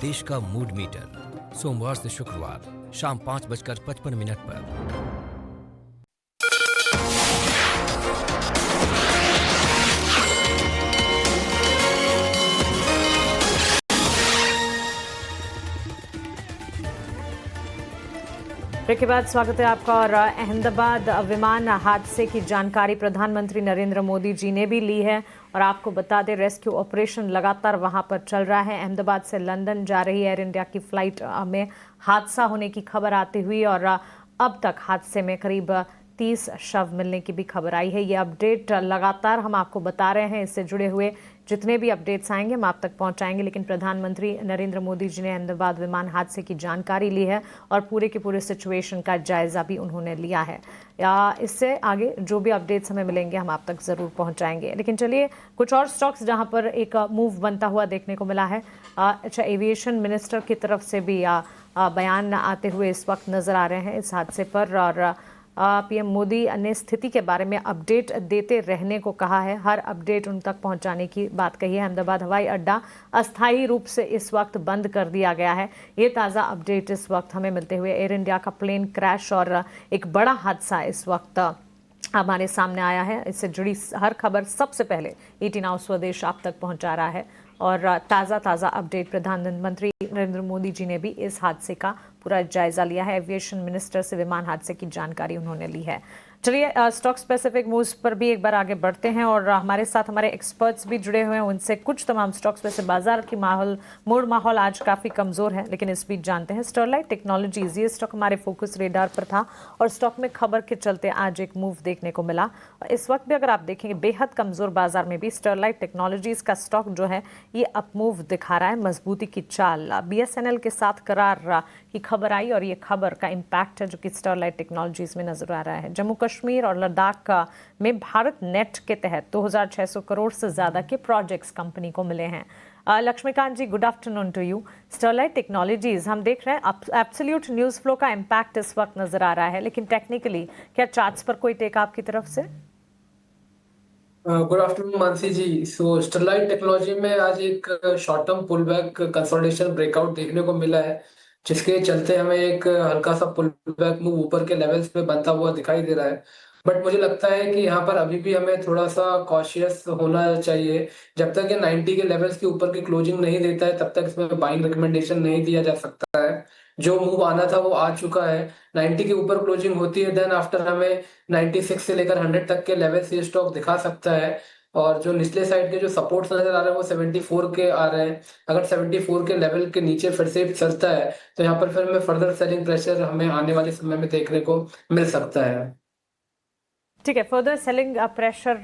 देश का मूड मीटर, सोमवार से शुक्रवार शाम 5:55 पर। ब्रेक के बाद स्वागत है आपका। और अहमदाबाद विमान हादसे की जानकारी प्रधानमंत्री नरेंद्र मोदी जी ने भी ली है और आपको बता दें रेस्क्यू ऑपरेशन लगातार वहां पर चल रहा है। अहमदाबाद से लंदन जा रही एयर इंडिया की फ्लाइट में हादसा होने की खबर आती हुई और अब तक हादसे में करीब 30 शव मिलने की भी खबर आई है। ये अपडेट लगातार हम आपको बता रहे हैं। इससे जुड़े हुए जितने भी अपडेट्स आएंगे हम आप तक पहुंचाएंगे। लेकिन प्रधानमंत्री नरेंद्र मोदी जी ने अहमदाबाद विमान हादसे की जानकारी ली है और पूरे के पूरे सिचुएशन का जायजा भी उन्होंने लिया है। या इससे आगे जो भी अपडेट्स हमें मिलेंगे हम आप तक ज़रूर पहुंचाएंगे। लेकिन चलिए कुछ और स्टॉक्स जहां पर एक मूव बनता हुआ देखने को मिला है। अच्छा, एविएशन मिनिस्टर की तरफ से भी बयान आते हुए इस वक्त नज़र आ रहे हैं इस हादसे पर। और पीएम मोदी ने स्थिति के बारे में अपडेट देते रहने को कहा है, हर अपडेट उन तक पहुंचाने की बात कही है। अहमदाबाद हवाई अड्डा अस्थायी रूप से इस वक्त बंद कर दिया गया है। ये ताज़ा अपडेट इस वक्त हमें मिलते हुए एयर इंडिया का प्लेन क्रैश और एक बड़ा हादसा इस वक्त हमारे सामने आया है। इससे जुड़ी हर खबर सबसे पहले ET नाउ स्वदेश आप तक पहुंचा रहा है और ताज़ा अपडेट प्रधानमंत्री नरेंद्र मोदी जी ने भी इस हादसे का पूरा जायजा लिया है। एविएशन मिनिस्टर से विमान हादसे की जानकारी उन्होंने ली है। चलिए स्टॉक स्पेसिफिक मूव्स पर भी एक बार आगे बढ़ते हैं और हमारे साथ हमारे एक्सपर्ट्स भी जुड़े हुए हैं, उनसे कुछ तमाम स्टॉक्स वैसे बाजार की मूड माहौल आज काफ़ी कमज़ोर है, लेकिन इस बीच जानते हैं स्टरलाइट टेक्नोलॉजीज ये स्टॉक हमारे फोकस रेडार पर था और स्टॉक में खबर के चलते आज एक मूव देखने को मिला। इस वक्त भी अगर आप देखेंगे बेहद कमज़ोर बाजार में भी स्टरलाइट टेक्नोलॉजीज का स्टॉक जो है ये अप मूव दिखा रहा है, मजबूती की चाल। BSNL के साथ करार की खबर आई और ये खबर का इम्पैक्ट है जो कि स्टरलाइट टेक्नोलॉजीज में नजर आ रहा है। जम्मू कश्मीर और लद्दाख में भारत नेट के तहत 2600 करोड़ से ज्यादा के प्रोजेक्ट्स कंपनी को मिले हैं। Laxmikant ji, good afternoon to you. Sterlite Technologies हम देख रहे हैं एब्सोल्यूट न्यूज फ्लो का इम्पैक्ट इस वक्त नजर आ रहा है, लेकिन टेक्निकली क्या चार्ट्स पर कोई टेक आपकी तरफ से? Good afternoon Mansi ji. So Sterlite Technology में आज एक short term pull back consolidation breakout देखने को मिला है, जिसके चलते हमें एक हल्का सा पुल बैक मूव ऊपर के लेवल्स पे बनता हुआ दिखाई दे रहा है। बट मुझे लगता है कि यहाँ पर अभी भी हमें थोड़ा सा कॉशियस होना चाहिए। जब तक ये 90 के लेवल्स के ऊपर की क्लोजिंग नहीं देता है तब तक इसमें बाइंग रिकमेंडेशन नहीं दिया जा सकता है। जो मूव आना था वो आ चुका है। 90 के ऊपर क्लोजिंग होती है देन आफ्टर हमें 96 से लेकर 100 तक के लेवल से स्टॉक दिखा सकता है। और जो निचले साइड के जो सपोर्ट्स नजर आ रहे हैं वो 74 के आ रहे हैं। अगर 74 के लेवल के नीचे फिर से चलता है तो यहाँ पर फिर हमें फर्दर सेलिंग प्रेशर हमें आने वाले समय में देखने को मिल सकता है। ठीक है, फर्दर सेलिंग प्रेशर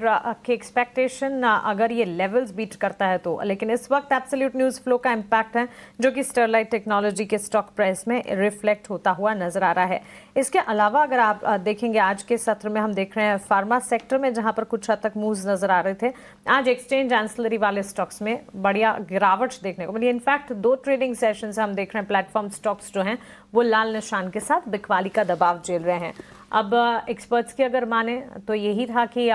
की एक्सपेक्टेशन अगर ये लेवल्स बीट करता है तो, लेकिन इस वक्त एब्सोल्यूट न्यूज़ फ्लो का इम्पैक्ट है जो कि स्टरलाइट टेक्नोलॉजी के स्टॉक प्राइस में रिफ्लेक्ट होता हुआ नजर आ रहा है। इसके अलावा अगर आप देखेंगे आज के सत्र में हम देख रहे हैं फार्मा सेक्टर में जहां पर कुछ हद तक मूव्स नजर आ रहे थे, आज एक्सचेंज एंसिलरी वाले स्टॉक्स में बढ़िया गिरावट देखने को मिली। इनफैक्ट 2 ट्रेडिंग सेशन हम देख रहे हैं प्लेटफॉर्म स्टॉक्स जो हैं वो लाल निशान के साथ बिकवाली का दबाव झेल रहे हैं। अब एक्सपर्ट्स की अगर माने तो यही था कि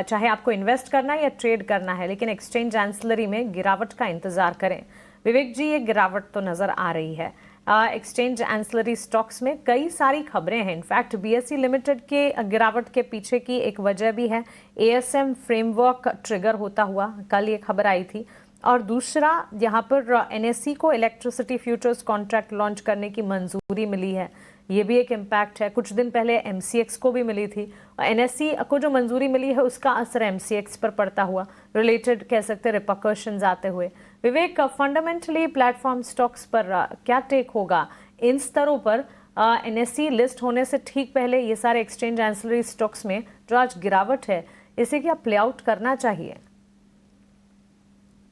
चाहे आपको इन्वेस्ट करना है या ट्रेड करना है, लेकिन एक्सचेंज एंसिलरी में गिरावट का इंतजार करें। विवेक जी, ये गिरावट तो नजर आ रही है एक्सचेंज एंसिलरी स्टॉक्स में, कई सारी खबरें हैं। इनफैक्ट BSE लिमिटेड के गिरावट के पीछे की एक वजह भी है ASM फ्रेमवर्क ट्रिगर होता हुआ, कल ये खबर आई थी। और दूसरा, यहाँ पर NSE को इलेक्ट्रिसिटी फ्यूचर्स कॉन्ट्रैक्ट लॉन्च करने की मंजूरी मिली है, ये भी एक इम्पैक्ट है। कुछ दिन पहले MCX को भी मिली थी। NSE को जो मंजूरी मिली है उसका असर MCX पर पड़ता हुआ, रिलेटेड कह सकते हैं रिपरकशंस आते हुए। विवेक, फंडामेंटली प्लेटफॉर्म स्टॉक्स पर क्या टेक होगा इन स्तरों पर? NSE लिस्ट होने से ठीक पहले ये सारे एक्सचेंज एंसिलरी स्टॉक्स में जो आज गिरावट है, इसे क्या प्ले आउट करना चाहिए?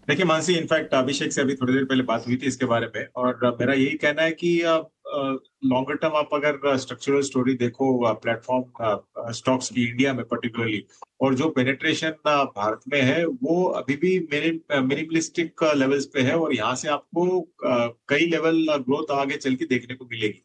देखिए मानसी, इनफैक्ट अभिषेक से अभी थोड़ी देर पहले बात हुई थी इसके बारे में, और मेरा यही कहना है कि लॉन्गर टर्म आप अगर स्ट्रक्चरल स्टोरी देखो प्लेटफॉर्म स्टॉक्स की इंडिया में पर्टिकुलरली, और जो पेनिट्रेशन भारत में है वो अभी भी मिनिमलिस्टिक लेवल्स पे है, और यहाँ से आपको कई लेवल ग्रोथ आगे चल के देखने को मिलेगी।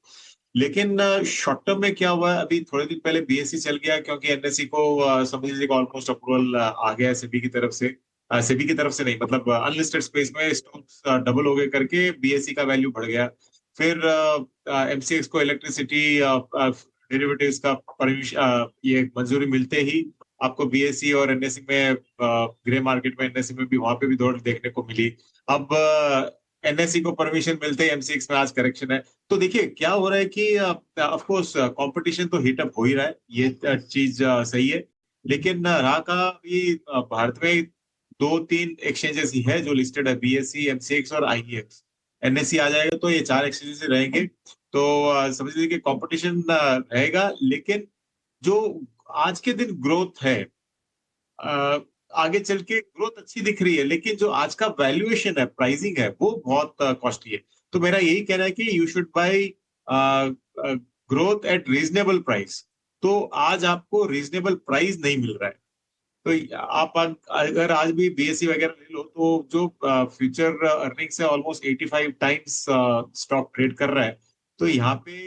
लेकिन शॉर्ट टर्म में क्या हुआ है, अभी थोड़े दिन पहले BSE चल गया क्योंकि NSE को समझ लीजिए ऑलमोस्ट अप्रूवल आ गया सेबी की तरफ से। सेबी की तरफ से नहीं, मतलब अनलिस्टेड स्पेस में स्टॉक्स डबल हो गए करके BSE का वैल्यू बढ़ गया। फिर MCX को इलेक्ट्रिसिटी डेरिवेटिव्स का ये मंजूरी मिलते ही आपको BSE और NSE में ग्रे मार्केट में NSE में भी वहां पे भी दौड़ देखने को मिली। अब NSE को परमिशन मिलते ही MCX में आज करेक्शन है। तो देखिए क्या हो रहा है कि ऑफ कोर्स कंपटीशन तो हीट अप हो ही रहा है, ये चीज सही है, लेकिन रहा का भी भारत में 2-3 एक्सचेंजेस ही है जो लिस्टेड है, BSE, MCX और IEX। NSE आ जाएगा तो ये 4 एक्सचेंजेस रहेंगे, तो समझ लीजिए कि कंपटीशन रहेगा। लेकिन जो आज के दिन ग्रोथ है, आगे चल के ग्रोथ अच्छी दिख रही है, लेकिन जो आज का वैल्यूएशन है, प्राइसिंग है, वो बहुत कॉस्टली है। तो मेरा यही कहना है कि you should buy growth at reasonable price. तो आज आपको रीजनेबल प्राइस नहीं मिल रहा है, तो आप अगर आज भी BSE वगैरह ले लो तो जो फ्यूचर अर्निंग्स है ऑलमोस्ट 85 टाइम्स स्टॉक ट्रेड कर रहा है। तो यहाँ पे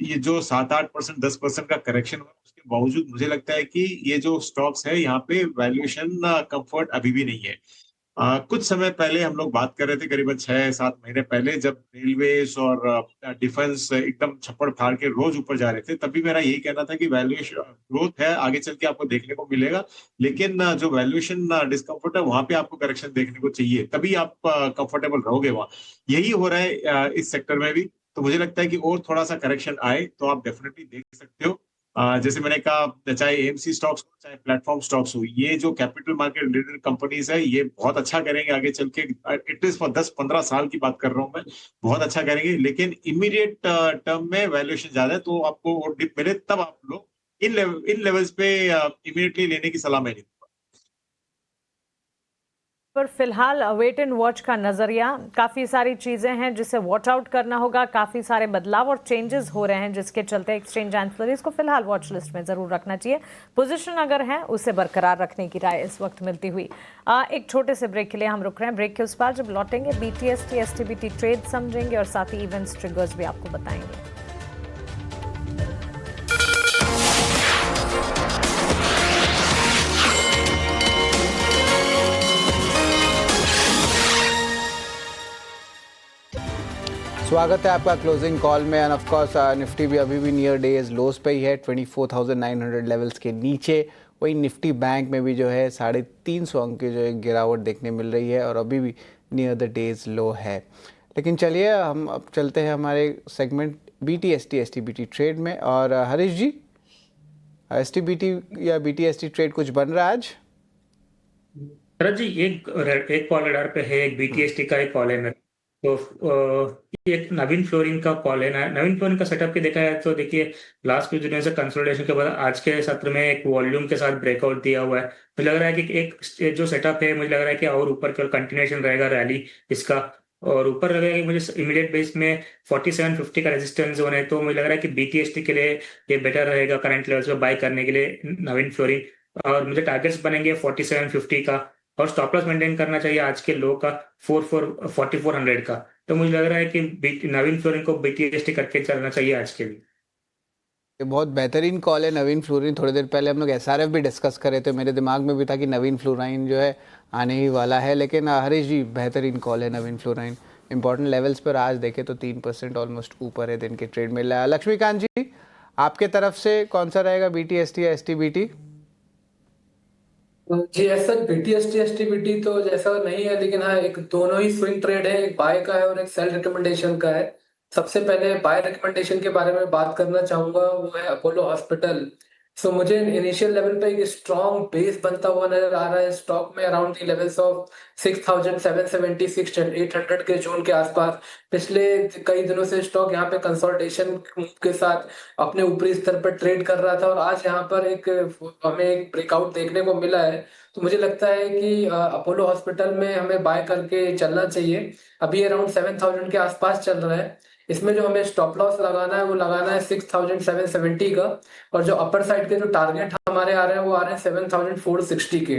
ये जो 7-8%, 10% का करेक्शन हुआ, उसके बावजूद मुझे लगता है कि ये जो स्टॉक्स है यहाँ पे वैल्यूएशन कंफर्ट अभी भी नहीं है। कुछ समय पहले हम लोग बात कर रहे थे, करीबन 6-7 महीने पहले, जब रेलवेज और डिफेंस एकदम छप्पड़ फाड़ के रोज ऊपर जा रहे थे, तभी मेरा यही कहना था कि वैल्यूएशन ग्रोथ है, आगे चल के आपको देखने को मिलेगा, लेकिन जो वैल्यूएशन डिस्कम्फर्ट है वहां पे आपको करेक्शन देखने को चाहिए, तभी आप कंफर्टेबल रहोगे वहां। यही हो रहा है इस सेक्टर में भी। तो मुझे लगता है कि और थोड़ा सा करेक्शन आए तो आप डेफिनेटली देख सकते हो जैसे मैंने कहा, चाहे एएमसी स्टॉक्स हो चाहे प्लेटफॉर्म स्टॉक्स हो, ये जो कैपिटल मार्केट रिलेटेड कंपनीज है ये बहुत अच्छा करेंगे आगे चल के। एटलीस्ट फॉर 10-15 साल की बात कर रहा हूँ मैं, बहुत अच्छा करेंगे। लेकिन इमीडिएट टर्म में वैल्यूएशन ज्यादा है, तो आपको वो डिप मिले तब आप लोग इन लेवल्स पे इमीडिएटली लेने की सलाह मैं नहीं दूंगा। पर फिलहाल वेट एंड वॉच का नजरिया, काफी सारी चीजें हैं जिसे वॉच आउट करना होगा, काफी सारे बदलाव और चेंजेस हो रहे हैं जिसके चलते एक्सचेंज एंसिलरीज को फिलहाल वॉच लिस्ट में जरूर रखना चाहिए। पोजीशन अगर है उसे बरकरार रखने की राय इस वक्त मिलती हुई। एक छोटे से ब्रेक के लिए हम रुक रहे हैं। ब्रेक के उस पार जब लौटेंगे BTST STBT ट्रेड समझेंगे और साथ ही इवेंट्स ट्रिगर्स भी आपको बताएंगे। स्वागत है आपका क्लोजिंग कॉल में। एंड ऑफ कोर्स निफ्टी भी अभी भी नियर डेज लोस पे ही है, 24,900 लेवल्स के नीचे। वही निफ्टी बैंक में भी जो है 350 अंक की जो है गिरावट देखने मिल रही है और अभी भी नियर द डेज लो है। लेकिन चलिए हम अब चलते हैं हमारे सेगमेंट BTST STBT ट्रेड में। और हरीश जी, STBT या BTST ट्रेड कुछ बन रहा है आज? शरद जी, एक कॉल रडार पे है, एक BTST का एक कॉल है मेरा। तो ये एक नवीन फ्लोरिन का कॉल है। नवीन फ्लोरिन का सेटअप के देखा है तो देखिए, लास्ट कुछ दिनों से कंसोलिडेशन के बाद आज के सत्र में एक वॉल्यूम के साथ ब्रेकआउट दिया हुआ है। मुझे लग रहा है कि एक जो सेटअप है, मुझे लग रहा है कि और ऊपर केवल कंटिन्यूएशन रहेगा रैली इसका, और ऊपर लग रहा है कि मुझे इमीडिएट बेस में 4750 का रेजिस्टेंस जोन है। तो मुझे लग रहा है कि BTST के लिए ये बेटर रहेगा करंट लेवल्स पे बाय करने के लिए नवीन फ्लोरिन। और मुझे टारगेट्स बनेंगे 4750 का, और स्टॉप लॉस मेंटेन करना चाहिए आज के लो का 4400 का। तो मुझे लग रहा है कि नवीन फ्लोरिन को BTST करके चलना चाहिए आज के लिए। ये बहुत बेहतरीन कॉल है नवीन फ्लोरिन। थोड़ी देर पहले हम लोग SRF भी डिस्कस कर रहे थे, मेरे दिमाग में भी था कि नवीन फ्लोराइन जो है आने ही वाला है। लेकिन हरीश जी, बेहतरीन कॉल है नवीन फ्लोराइन। इंपॉर्टेंट लेवल्स पर आज देखें तो 3% ऑलमोस्ट ऊपर है दिन के ट्रेड में। लक्ष्मीकांत जी, आपके तरफ से कौन सा रहेगा, BTST या STBT? जी ऐसा BTST STBT तो जैसा नहीं है, लेकिन हाँ एक दोनों ही स्विंग ट्रेड है, एक बाय का है और एक सेल रिकमेंडेशन का है। सबसे पहले बाय रिकमेंडेशन के बारे में बात करना चाहूंगा, वो है अपोलो हॉस्पिटल। सो मुझे इनिशियल लेवल पे एक स्ट्रॉन्ग बेस बनता हुआ नजर आ रहा है स्टॉक में, अराउंड दी लेवल्स ऑफ 6,770 6,800 के जोन के आसपास। पिछले कई दिनों से स्टॉक यहाँ पे कंसोलिडेशन के साथ अपने ऊपरी स्तर पर ट्रेड कर रहा था, और आज यहाँ पर हमें एक ब्रेकआउट देखने को मिला है। तो मुझे लगता है कि अपोलो हॉस्पिटल में हमें बाय करके चलना चाहिए। अभी अराउंड 7,000 के आसपास चल रहा है। इसमें जो हमें स्टॉप लॉस लगाना है वो लगाना है 6,770 का, और जो अपर साइड के जो टारगेट हमारे आ रहे हैं वो आ रहे हैं 7,460 के।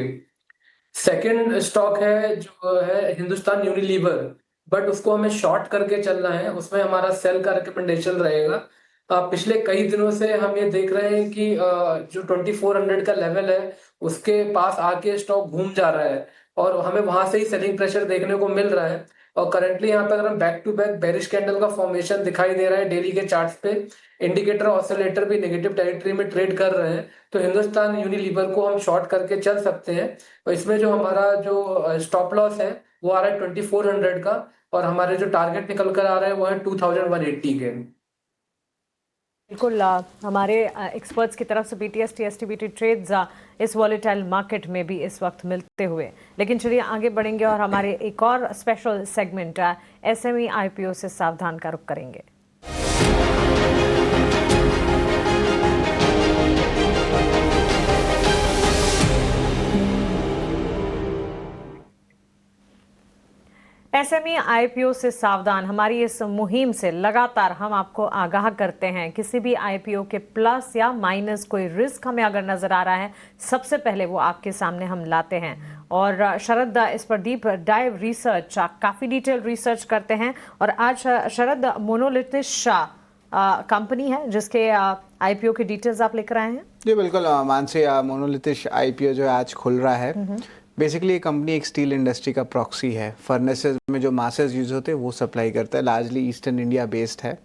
सेकंड स्टॉक है जो है हिंदुस्तान यूनिलीवर, बट उसको हमें शॉर्ट करके चलना है, उसमें हमारा सेल का रिकमेंडेशन रहेगा। पिछले कई दिनों से हम ये देख रहे हैं कि जो 2400 का लेवल है उसके पास आके स्टॉक घूम जा रहा है, और हमें वहां से ही सेलिंग प्रेशर देखने को मिल रहा है। और करंटली यहाँ पे अगर हम back to back bearish candle का फॉर्मेशन दिखाई दे रहा है डेली के चार्ट्स पे, इंडिकेटर ऑसिलेटर भी नेगेटिव टेरिटरी में ट्रेड कर रहे हैं, तो हिंदुस्तान यूनिलीवर को हम शॉर्ट करके चल सकते हैं। और इसमें जो हमारा जो स्टॉप लॉस है वो आ रहा है 2400 का, और हमारे जो टारगेट निकल कर आ रहे हैं वो है 2180 के। बिल्कुल, हमारे एक्सपर्ट्स की तरफ से BTST STBT ट्रेड्स इस वॉलेटाइल मार्केट में भी इस वक्त मिलते हुए। लेकिन चलिए आगे बढ़ेंगे और हमारे एक और स्पेशल सेगमेंट SME IPO से सावधान का रुख करेंगे। SME IPO से सावधान, हमारी इस मुहिम से लगातार हम आपको आगाह करते हैं। किसी भी IPO के प्लस या माइनस कोई रिस्क हमें अगर नजर आ रहा है, सबसे पहले वो आपके सामने हम लाते हैं। और शरद इस पर डीप डाइव रिसर्च, काफ़ी डिटेल रिसर्च करते हैं। और आज शरद, मोनोलिथिश कंपनी है जिसके IPO की डिटेल्स आप लेकर आए हैं। जी बिल्कुल मानसी, मोनोलिथिश IPO जो है आज खुल रहा है। बेसिकली ये कंपनी एक स्टील इंडस्ट्री का प्रॉक्सी है। फर्नेसेस में जो मासेस यूज होते हैं वो सप्लाई करता है, लार्जली ईस्टर्न इंडिया बेस्ड है।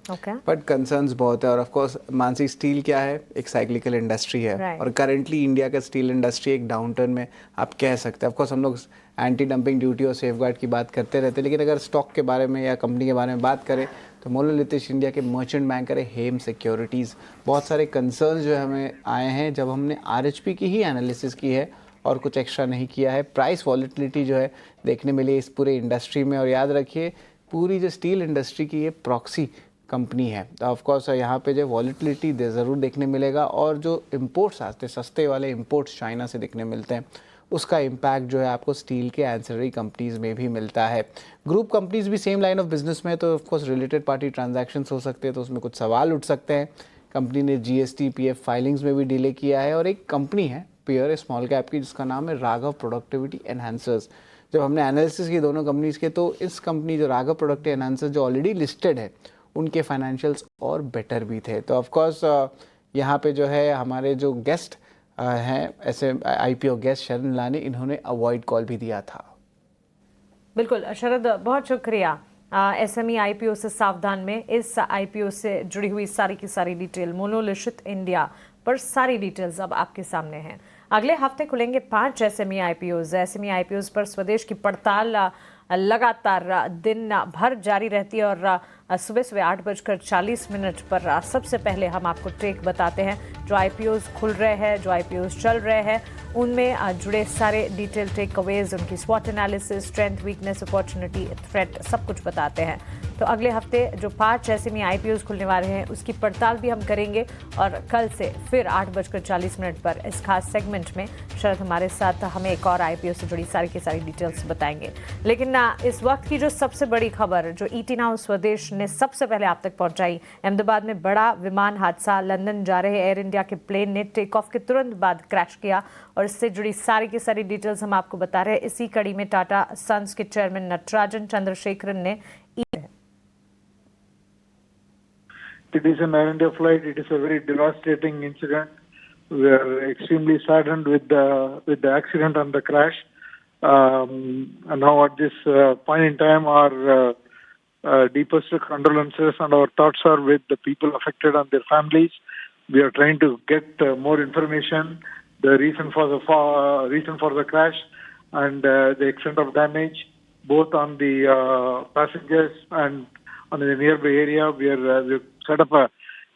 बट कंसर्न्स बहुत है। और ऑफ कोर्स मानसी, स्टील क्या है, एक साइक्लिकल इंडस्ट्री है। और करेंटली इंडिया का स्टील इंडस्ट्री एक डाउनटर्न में आप कह सकते हैं। ऑफ कोर्स हम लोग एंटी डंपिंग ड्यूटी और सेफगार्ड की बात करते रहते हैं, लेकिन अगर स्टॉक के बारे में या कंपनी के बारे में बात करें तो मोनोलिथिक इंडिया के मर्चेंट बैंकर है हेम सिक्योरिटीज़। बहुत सारे कंसर्न जो हमें आए हैं जब हमने आरएचपी की ही एनालिसिस की है और कुछ एक्स्ट्रा नहीं किया है। प्राइस वॉलेटिलिटी जो है देखने मिली इस पूरे इंडस्ट्री में, और याद रखिए पूरी जो स्टील इंडस्ट्री की ये प्रॉक्सी कंपनी है, तो ऑफकोर्स यहाँ पे जो वॉलेटिलिटी ज़रूर देखने मिलेगा, और जो इम्पोर्ट्स आते हैं सस्ते वाले इम्पोर्ट्स चाइना से देखने मिलते हैं, उसका इम्पैक्ट जो है आपको स्टील के एंसिलरी कंपनीज़ में भी मिलता है। ग्रुप कंपनीज़ भी सेम लाइन ऑफ बिजनेस में, तो ऑफकोर्स रिलेटेड पार्टी ट्रांजैक्शंस हो सकते हैं, तो उसमें कुछ सवाल उठ सकते हैं। कंपनी ने जीएसटी पीएफ फाइलिंग्स में भी डिले किया है, और एक कंपनी है पेयर स्मॉल कैप की जिसका नाम है राघव प्रोडक्टिविटी एनहांसर्स। जब हमने एनालिसिस की दोनों कंपनीज़ के, तो इस कंपनी जो राघव प्रोडक्टिविटी एनहांसर्स जो ऑलरेडी लिस्टेड है उनके फाइनेंशियल्स और बेटर भी थे। तो ऑफकोर्स यहाँ पे जो है हमारे जो गेस्ट हैं ऐसे आईपीओ गेस्ट शरण लानी, इन्होंने अवॉइड कॉल भी दिया था। बिल्कुल शरद, बहुत शुक्रिया। एसएमई आईपीओ से सावधान में इस आईपीओ से जुड़ी हुई सारी की सारी डिटेल, मोनोलिथिक इंडिया पर सारी डिटेल्स अब आपके सामने हैं। अगले हफ्ते खुलेंगे 5 एसएमई आईपीओज। एसएमई आईपीओज पर स्वदेश की पड़ताल लगातार दिन भर जारी रहती है, और सुबह 8:40 पर सबसे पहले हम आपको ट्रेक बताते हैं जो आईपीओज खुल रहे हैं, जो आईपीओज चल रहे हैं, उनमें जुड़े सारे डिटेल टेक अवेज, उनकी स्वॉट analysis, strength, weakness, opportunity, threat, सब कुछ बताते हैं। तो अगले हफ्ते जो 5 एसएमई आईपीओज खुलने वाले हैं उसकी पड़ताल भी हम करेंगे, और कल से फिर 8:40 पर इस खास सेगमेंट में शरद हमारे साथ हमें एक और आईपीओ से जुड़ी सारी की सारी डिटेल्स बताएंगे। लेकिन इस वक्त की जो सबसे बड़ी खबर जो ईटी नाउ स्वदेश ने सबसे पहले आप तक पहुंचाई, अहमदाबाद में बड़ा विमान हादसा। लंदन जा रहे एयर इंडिया के प्लेन ने टेक ऑफ के तुरंत बाद क्रैश किया, और इससे जुड़ी सारी की सारी डिटेल्स हम आपको बता रहे हैं। इसी कड़ी में टाटा सन्स के चेयरमैन नटराजन चंद्रशेखरन ने It is an Air India flight. It is a very devastating incident. We are extremely saddened with the accident and the crash. And now at this point in time, our deepest condolences and our thoughts are with the people affected and their families. We are trying to get more information, the reason for the crash, and the extent of damage, both on the passengers and on the nearby area. We've set up a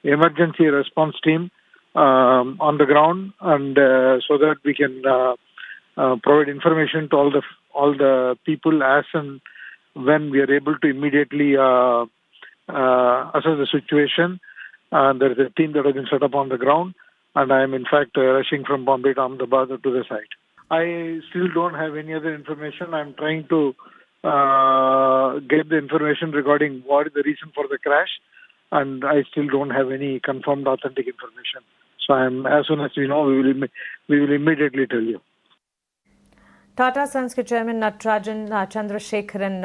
emergency response team on the ground, and so that we can provide information to all the people as and when we are able to immediately assess the situation. There is a team that has been set up on the ground, and I am in fact rushing from Bombay to Ahmedabad to the site. I still don't have any other information. I'm trying to get the information regarding what is the reason for the crash, and I still don't have any confirmed authentic information. So as soon as we know, we will immediately tell you. Tata Sons के chairman Natarajan Chandrasekaran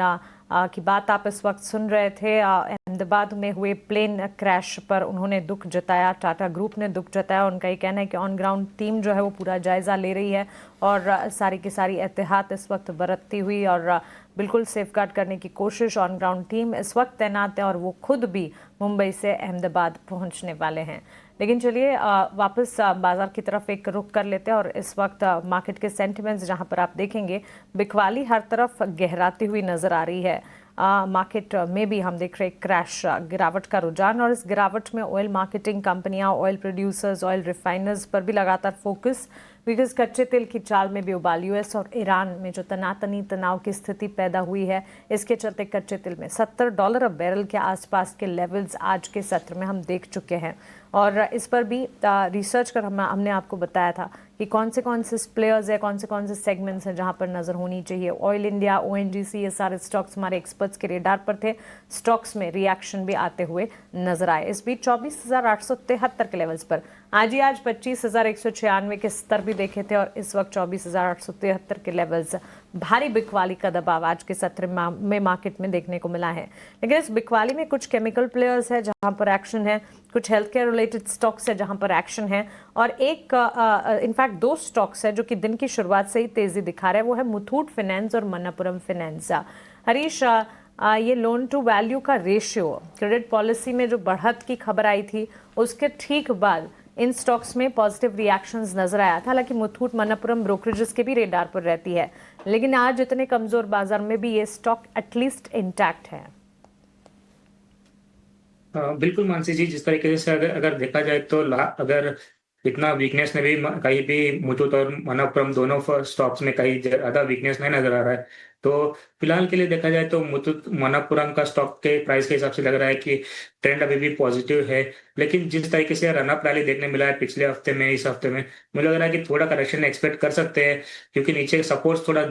की बात आप इस वक्त सुन रहे थे। अहमदाबाद में हुए प्लेन क्रैश पर उन्होंने दुख जताया, टाटा ग्रुप ने दुख जताया। उनका ये कहना है कि ऑन ग्राउंड टीम जो है वो पूरा जायजा ले रही है, और सारी की सारी एहतियात इस वक्त बरतती हुई और बिल्कुल सेफगार्ड करने की कोशिश। ऑन ग्राउंड टीम इस वक्त तैनात है, और वो खुद भी मुंबई से अहमदाबाद पहुंचने वाले हैं। लेकिन चलिए वापस बाजार की तरफ एक रुख कर लेते हैं, और इस वक्त मार्केट के सेंटिमेंट्स जहां पर आप देखेंगे बिकवाली हर तरफ गहराती हुई नजर आ रही है। मार्केट में भी हम देख रहे क्रैश, गिरावट का रुझान, और इस गिरावट में ऑयल मार्केटिंग कंपनियां, ऑयल प्रोड्यूसर्स, ऑयल रिफाइनर्स पर भी लगातार फोकस, बिकॉज कच्चे तेल की चाल में भी उबाल। यूएस और ईरान में जो तनाव की स्थिति पैदा हुई है, इसके चलते कच्चे तेल में $70 अब बैरल के आसपास के लेवल्स आज के सत्र में हम देख चुके हैं। और इस पर भी रिसर्च कर हमने आपको बताया था कि कौन से प्लेयर्स हैं, कौन से सेगमेंट्स हैं जहां पर नज़र होनी चाहिए। ऑयल इंडिया, ONGC, ये सारे स्टॉक्स हमारे एक्सपर्ट्स के रेडार पर थे। स्टॉक्स में रिएक्शन भी आते हुए नजर आए। इस बीच 24,873 के लेवल्स पर आज 25,196 के स्तर भी देखे थे, और इस वक्त 24,873 के लेवल्स। भारी बिकवाली का दबाव आज के सत्र में मार्केट में देखने को मिला है। लेकिन इस बिकवाली में कुछ केमिकल प्लेयर्स है जहां पर एक्शन है, कुछ हेल्थ केयर रिलेटेड स्टॉक्स है जहां पर एक्शन है, और एक इनफैक्ट 2 स्टॉक्स है जो कि दिन की शुरुआत से ही तेजी दिखा रहे हैं। वो है मुथूट फाइनेंस और मन्नापुरम फाइनेंस। हरीश, ये लोन टू वैल्यू का रेशियो, क्रेडिट पॉलिसी में जो बढ़त की खबर आई थी उसके ठीक बाद इन स्टॉक्स में पॉजिटिव रिएक्शंस नजर आया था। हालांकि मुथूट मन्नापुरम ब्रोकरेजेस के भी रेडार पर रहती है, लेकिन आज इतने कमजोर बाजार में भी ये स्टॉक एटलीस्ट इंटैक्ट है। बिल्कुल मानसी जी, जिस तरीके से अगर अगर देखा जाए तो अगर इतना वीकनेस ने भी कहीं भी मुथूट और मनप्पुरम दोनों स्टॉक्स में कहीं ज्यादा वीकनेस नहीं नजर आ रहा है। तो फिलहाल के लिए देखा जाए तो मुथूट मनप्पुरम का स्टॉक के प्राइस के हिसाब से लग रहा है कि ट्रेंड अभी भी पॉजिटिव है। लेकिन जिस तरीके से रनअप रैली देखने मिला है पिछले हफ्ते में, इस हफ्ते में मुझे लग रहा है कि थोड़ा करेक्शन एक्सपेक्ट कर सकते हैं, क्योंकि नीचे सपोर्ट थोड़ा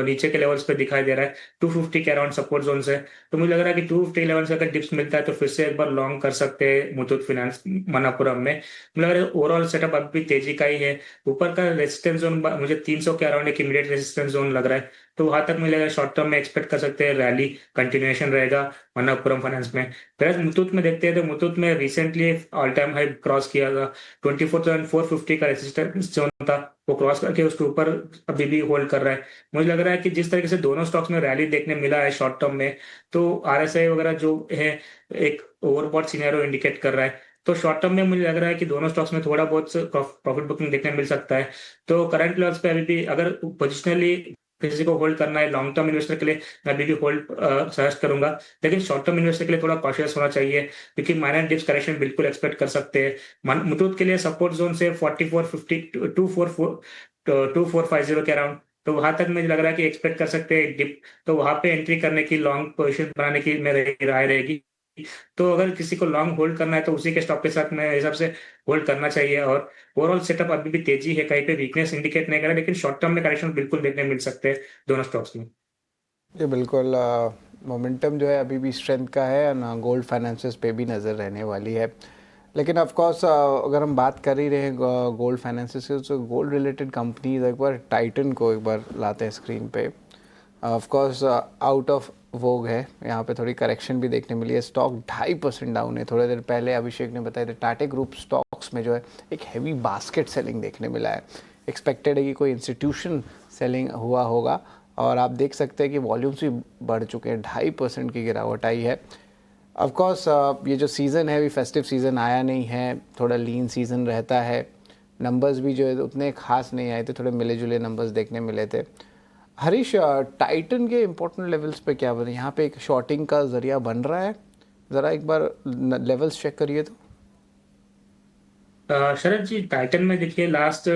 नीचे के लेवल्स पे दिखाई दे रहा है। 250 के अराउंड सपोर्ट जोन से, तो मुझे लग रहा है कि 250 लेवल से अगर डिप्स मिलता है तो फिर से एक बार लॉन्ग कर सकते हैं मुथूट फाइनेंस मनप्पुरम में। मुझे लग रहा है ओवरऑल सेटअप अभी भी तेजी का ही है। ऊपर का रेजिस्टेंस जोन मुझे 300 के अराउंड एक इमीडिएट रेजिस्टेंस जोन लग रहा है, तो वहां तक मुझे लग रहा है शॉर्ट टर्म में एक्सपेक्ट कर सकते हैं रैली कंटिन्यूएशन रहेगा मनप्पुरम फाइनेंस में। फिर मुथूट में देखते हैं तो मुथूट में recently all time high cross किया था। 24,450 का रेजिस्टेंस जोन था, वो क्रॉस करके उसके ऊपर अभी भी होल्ड कर रहा है। मुझे लग रहा है कि जिस तरीके से दोनों स्टॉक्स में रैली देखने मिला है शॉर्ट टर्म में, तो आरएसआई वगैरह जो है एक ओवरबॉट सिनेरियो इंडिकेट कर रहा है। तो शॉर्ट टर्म में मुझे लग रहा है कि दोनों स्टॉक्स में थोड़ा बहुत प्रॉफिट बुकिंग देखने मिल सकता है। तो करंट लेवल्स पे अभी भी अगर पोजिशनली किसी को होल्ड करना है लॉन्ग टर्म इन्वेस्टर के लिए, मैं अभी भी होल्ड सजेस्ट करूंगा। लेकिन शॉर्ट टर्म इन्वेस्टर के लिए थोड़ा कॉशियस होना चाहिए, क्योंकि माइनर डिप्स करेक्शन बिल्कुल एक्सपेक्ट कर सकते हैं। मुथूट के लिए सपोर्ट जोन से 4450 2450 के अराउंड, तो वहां तक मुझे लग रहा है कि एक्सपेक्ट कर सकते हैं डिप। तो वहां पे एंट्री करने की, लॉन्ग पोजीशन बनाने की मेरी राय रहेगी। तो अगर किसी को लॉन्ग होल्ड करना है तो उसी के स्टॉक के साथ मेरे हिसाब से होल्ड करना चाहिए। और ओवरऑल सेटअप अभी भी तेजी है, कहीं पे वीकनेस इंडिकेट नहीं कर रहा, लेकिन शॉर्ट टर्म में करेक्शन बिल्कुल देखने मिल सकते हैं दोनों स्टॉक्स में। ये बिल्कुल मोमेंटम जो है अभी भी स्ट्रेंथ का है ना, गोल्ड फाइनेंसेस पे भी नज़र रहने वाली है। लेकिन ऑफ कोर्स अगर हम बात कर ही रहे हैं गोल्ड फाइनेंसेस से, तो गोल्ड रिलेटेड कंपनीज एक बार टाइटन को एक बार लाते हैं स्क्रीन पे। ऑफ कोर्स आउट ऑफ वोग है, यहाँ पे थोड़ी करेक्शन भी देखने मिली है। स्टॉक 2.5% डाउन है। थोड़ी देर पहले अभिषेक ने बताया था टाटा ग्रुप स्टॉक्स में जो है एक हैवी बास्केट सेलिंग देखने मिला है। एक्सपेक्टेड है कि कोई इंस्टीट्यूशन सेलिंग हुआ होगा, और आप देख सकते हैं कि वॉल्यूम्स भी बढ़ चुके हैं। 2.5% की गिरावट आई है। ऑफ कोर्स ये जो सीज़न है, अभी फेस्टिव सीज़न आया नहीं है, थोड़ा लीन सीज़न रहता है। नंबर्स भी जो है उतने खास नहीं आए थे, थोड़े मिले जुले नंबर्स देखने मिले थे। हरीश, टाइटन के इम्पोर्टेंट लेवल्स पे क्या बने? यहाँ पे एक शॉर्टिंग का जरिया बन रहा है, ज़रा एक बार लेवल्स चेक करिए तो। शरद जी, टाइटन में देखिए लास्ट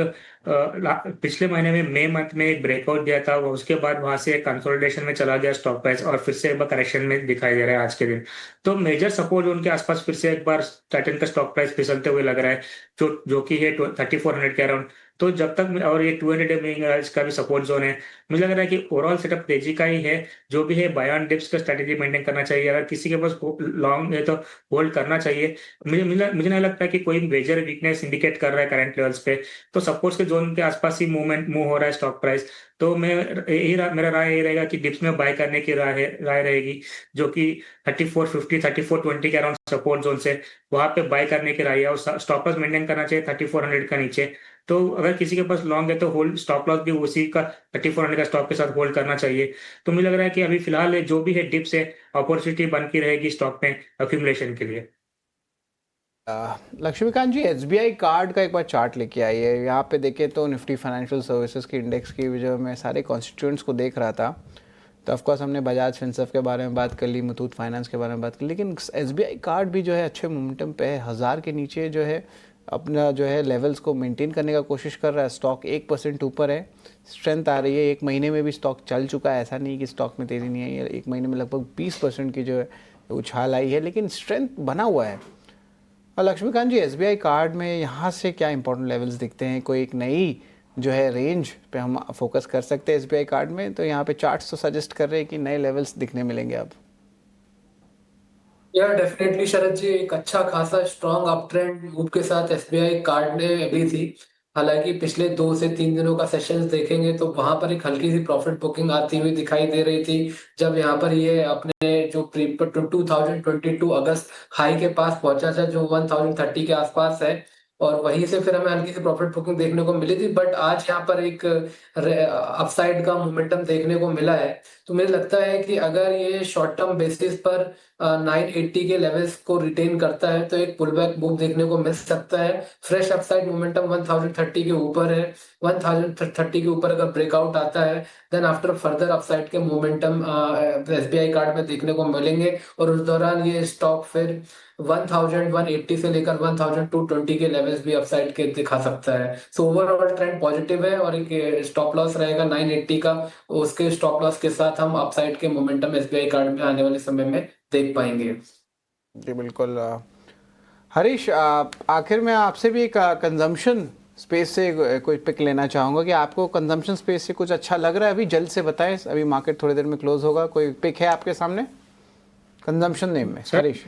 पिछले महीने में मई मंथ में एक ब्रेकआउट दिया था, वो उसके बाद वहां से कंसोलिडेशन में चला गया स्टॉक प्राइस, और फिर से एक बार करेक्शन में दिखाई दे रहा है आज के दिन। तो मेजर सपोर्ट जोन के आसपास फिर से एक बार टाइटन का स्टॉक प्राइस फिसलते हुए लग रहा है, जो कि है 3400 के अराउंड। तो जब तक, और ये 200 का भी सपोर्ट जोन है, मुझे लग रहा है कि ओवरऑल सेटअप तेजी का ही है। जो भी है बाय ऑन डिप्स का स्ट्रेटेजी मेंटेन करना चाहिए। अगर किसी के पास लॉन्ग है तो होल्ड करना चाहिए। मुझे नहीं लगता कि कोई मेजर वीकनेस इंडिकेट कर रहा है करंट लेवल्स पे। तो सपोर्ट्स के जोन के आसपास ही मूव हो रहा है स्टॉक प्राइस। तो मेरा राय ये रहेगा कि डिप्स में बाय करने की राय रहेगी, जो कि 3450 3420 के अराउंड सपोर्ट जोन से वहां पे बाय करने की राय है, और स्टॉप लॉस मेंटेन करना चाहिए 3400 का नीचे। तो अगर किसी के पास लॉन्ग है तो होल्ड, स्टॉप लॉस भी उसी का 3400 का स्टॉक के साथ होल्ड करना चाहिए। तो मुझे लग रहा है कि अभी फिलहाल जो भी है डिप्स है, अपॉर्चुनिटी बन की रहेगी स्टॉक में अक्यूमुलेशन के लिए। लक्ष्मीकांत जी, एसबीआई कार्ड का एक बार चार्ट लेके आई है। यहाँ पे देखें तो निफ्टी फाइनेंशियल सर्विसेज की इंडेक्स की जो मैं सारे कॉन्स्टिट्यूएंट्स को देख रहा था, तो ऑफकोर्स हमने बजाज फिनसर्व के बारे में बात कर ली, मुथूट फाइनेंस के बारे में बात कर ली, लेकिन एसबीआई कार्ड भी जो है अच्छे मोमेंटम पे है। 1000 के नीचे जो है अपना जो है लेवल्स को मेंटेन करने का कोशिश कर रहा है। स्टॉक 1% ऊपर है, स्ट्रेंथ आ रही है। एक महीने में भी स्टॉक चल चुका है, ऐसा नहीं कि स्टॉक में तेज़ी नहीं आई है। एक महीने में लगभग 20% की जो है उछाल आई है, लेकिन स्ट्रेंथ बना हुआ है। और लक्ष्मीकांत जी, एसबीआई कार्ड में यहाँ से क्या इंपॉर्टेंट लेवल्स दिखते हैं? कोई एक नई जो है रेंज पे हम फोकस कर सकते हैं एसबीआई कार्ड में? तो यहाँ पे चार्ट्स तो सजेस्ट कर रहे हैं कि नए लेवल्स दिखने मिलेंगे अब। या डेफिनेटली शरद जी, एक अच्छा खासा स्ट्रॉन्ग अप ट्रेंड मूव के साथ एसबीआई कार्ड ने अभी थी। हालांकि पिछले 2 से 3 दिनों का सेशंस देखेंगे तो वहां पर एक हल्की सी प्रॉफिट बुकिंग आती हुई दिखाई दे रही थी, जब यहाँ पर ये अपने जो 2022 अगस्त हाई के पास पहुंचा था, जो 1030 के आसपास है, और वहीं से फिर हमें हल्की सी प्रॉफिट बुकिंग देखने को मिली थी। बट आज यहाँ पर एक अपसाइड का मोमेंटम देखने को मिला है। तो मुझे लगता है कि अगर ये शॉर्ट टर्म बेसिस पर 980 के लेवल्स को रिटेन करता है तो एक पुल बैक मूव देखने को मिल सकता है। फ्रेश अपसाइड मोमेंटम 1030 के ऊपर है। 1030 के ऊपर अगर ब्रेकआउट आता है देन आफ्टर फर्दर अपसाइड के मोमेंटम SBI कार्ड में देखने को मिलेंगे और उस दौरान ये स्टॉक फिर 1180 से लेकर 1220 के लेवल्स भी अपसाइड के दिखा सकता है। सो ओवरऑल ट्रेंड पॉजिटिव है और एक स्टॉप लॉस रहेगा 980 का। उसके स्टॉप लॉस के साथ हम अपसाइड के मोमेंटम SBI कार्ड में आने वाले समय में देख पाएंगे। जी बिल्कुल। हरीश, आखिर में आपसे भी एक कंजम्पशन स्पेस से कोई पिक लेना चाहूँगा कि आपको कंजम्पशन स्पेस से कुछ अच्छा लग रहा है अभी, जल्द से बताएं, अभी मार्केट थोड़ी देर में क्लोज होगा। कोई पिक है आपके सामने कंजम्पशन नेम में? हरीश,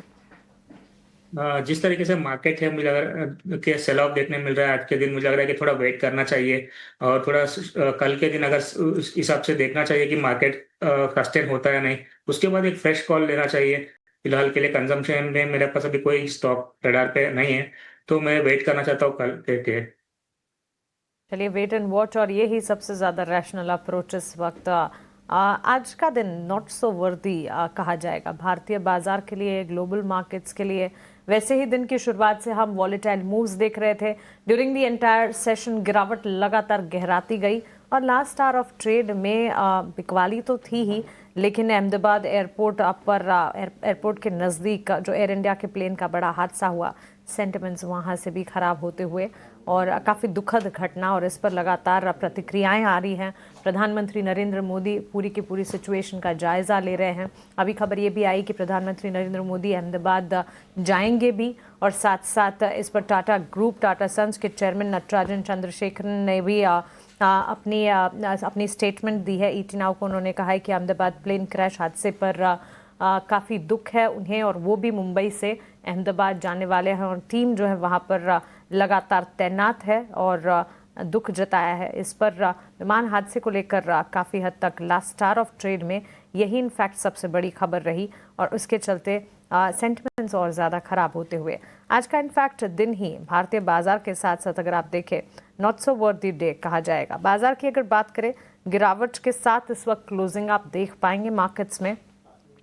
जिस तरीके से मार्केट है, मुझे लग रहा है कि सेल ऑफ देखने मिल रहा है आज के दिन। मुझे लग रहा है कि थोड़ा वेट करना चाहिए और थोड़ा कल के दिन अगर उस हिसाब से देखना चाहिए कि मार्केट सस्टेन होता है नहीं, उसके बाद एक फ्रेश कॉल लेना चाहिए। फिलहाल के लिए कंजम्पशन में मेरे पास अभी कोई स्टॉक रडार पे नहीं है, तो मैं वेट करना चाहता हूँ कल के। चलिए, वेट एंड वॉच, और ये ही सबसे ज़्यादा रैशनल अप्रोच इस वक्त। आज का दिन नॉट सो वर्दी कहा जाएगा भारतीय बाजार के लिए, ग्लोबल मार्केट्स के लिए। वैसे ही दिन की शुरुआत से हम वॉलेटाइल मूव्स देख रहे थे। ड्यूरिंग द एंटायर सेशन गिरावट लगातार गहराती गई और लास्ट आवर ऑफ ट्रेड में बिकवाली तो थी ही, लेकिन अहमदाबाद एयरपोर्ट के नज़दीक जो एयर इंडिया के प्लेन का बड़ा हादसा हुआ, सेंटिमेंट्स वहाँ से भी ख़राब होते हुए और काफ़ी दुखद घटना, और इस पर लगातार प्रतिक्रियाएं आ रही हैं। प्रधानमंत्री नरेंद्र मोदी पूरी की पूरी सिचुएशन का जायज़ा ले रहे हैं। अभी खबर ये भी आई कि प्रधानमंत्री नरेंद्र मोदी अहमदाबाद जाएंगे भी, और साथ साथ इस पर टाटा ग्रुप, टाटा सन्स के चेयरमैन नटराजन चंद्रशेखरन ने भी अपनी स्टेटमेंट दी है। ET नाउ को उन्होंने कहा है कि अहमदाबाद प्लेन क्रैश हादसे पर काफ़ी दुख है उन्हें, और वो भी मुंबई से अहमदाबाद जाने वाले हैं और टीम जो है वहाँ पर लगातार तैनात है और दुख जताया है इस पर। विमान हादसे को लेकर काफ़ी हद तक लास्ट आवर ऑफ ट्रेड में यही इनफैक्ट सबसे बड़ी खबर रही, और उसके चलते सेंटिमेंट्स और ज़्यादा ख़राब होते हुए आज का इनफैक्ट दिन ही भारतीय बाजार के साथ साथ अगर आप देखें नॉट सो वर्दी डे कहा जाएगा। बाजार की अगर बात करें, गिरावट के साथ इस वक्त क्लोजिंग आप देख पाएंगे मार्केट्स में।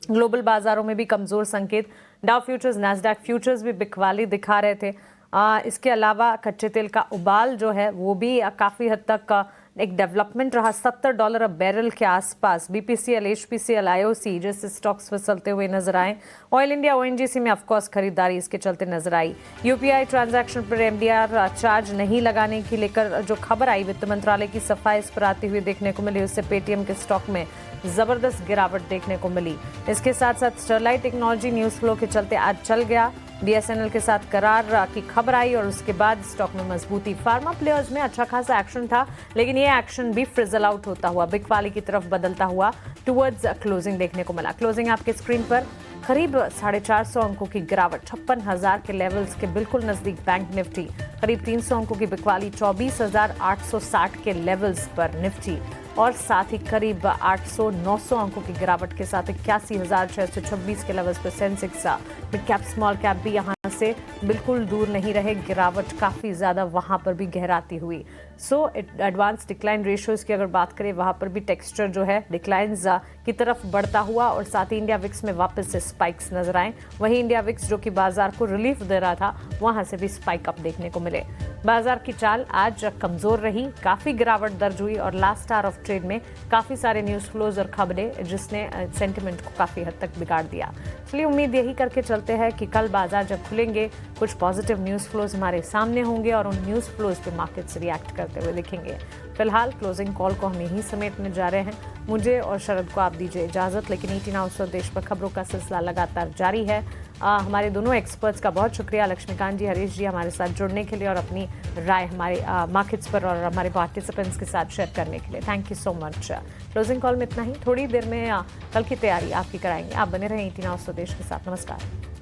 ग्लोबल बाजारों में भी कमज़ोर संकेत, डाउ फ्यूचर्स, नैस्डैक फ्यूचर्स भी बिकवाली दिखा रहे थे। इसके अलावा कच्चे तेल का उबाल जो है वो भी काफ़ी हद तक एक डेवलपमेंट रहा, $70 अ बैरल के आसपास। BPCL, HPCL, IOC जैसे स्टॉक्स फिसलते हुए नजर आए। ऑयल इंडिया, ONGC में ऑफकोर्स खरीदारी इसके चलते नजर आई। UPI ट्रांजैक्शन पर MDR चार्ज नहीं लगाने की लेकर जो खबर आई, वित्त मंत्रालय की सफाई इस पर आती हुई देखने को मिली, उससे पेटीएम के स्टॉक में जबरदस्त गिरावट देखने को मिली। इसके साथ साथ स्टरलाइट टेक्नोलॉजी न्यूज फ्लो के चलते आज चल गया। BSNL के साथ करार की खबर आई और उसके बाद स्टॉक में मजबूती। फार्मा प्लेयर्स में अच्छा खासा एक्शन था, लेकिन ये एक्शन भी फ्रिजल आउट होता हुआ बिकवाली की तरफ बदलता हुआ टुवर्ड्स क्लोजिंग देखने को मिला। क्लोजिंग आपके स्क्रीन पर करीब 450 अंकों की गिरावट, 56,000 के लेवल्स के बिल्कुल नजदीक बैंक निफ्टी। करीब 300 अंकों की बिकवाली, 24,860 के लेवल्स पर निफ्टी, और साथ ही करीब 800-900 अंकों की गिरावट के साथ 81,626 के लेवल्स पर Sensex. Mid cap small cap भी यहाँ से बिल्कुल दूर नहीं रहे, गिरावट काफ़ी ज़्यादा वहाँ पर भी गहराती हुई। सो एडवांस डिक्लाइन रेशियोज़ की अगर बात करें, वहाँ पर भी टेक्सचर जो है डिक्लाइंस की तरफ बढ़ता हुआ, और साथ ही इंडिया विक्स में वापस से स्पाइक्स नजर आए। वहीं इंडिया विक्स जो कि बाजार को रिलीफ दे रहा था, वहाँ से भी स्पाइक अप देखने को मिले। बाजार की चाल आज कमज़ोर रही, काफ़ी गिरावट दर्ज हुई, और लास्ट आवर ऑफ ट्रेड में काफ़ी सारे न्यूज़ फ्लोज और खबरें जिसने सेंटिमेंट को काफ़ी हद तक बिगाड़ दिया। चलिए, उम्मीद यही करके चलते हैं कि कल बाजार जब खुलेंगे कुछ पॉजिटिव न्यूज़ फ्लोज हमारे सामने होंगे और उन न्यूज़ फ्लोज पे मार्केट्स रिएक्ट करते हुए दिखेंगे। फिलहाल क्लोजिंग कॉल को हम यहीं समेटने जा रहे हैं। मुझे और शरद को आप दीजिए इजाज़त, लेकिन ET नाउ स्वदेश पर खबरों का सिलसिला लगातार जारी है। हमारे दोनों एक्सपर्ट्स का बहुत शुक्रिया, लक्ष्मीकांत जी, हरीश जी, हमारे साथ जुड़ने के लिए और अपनी राय हमारे मार्केट्स पर और हमारे पार्टिसिपेंट्स के साथ शेयर करने के लिए। Thank you so much. Closing call में इतना ही, थोड़ी देर में कल की तैयारी आपकी कराएंगे। आप बने रहें ET नाउ स्वदेश के साथ। नमस्कार।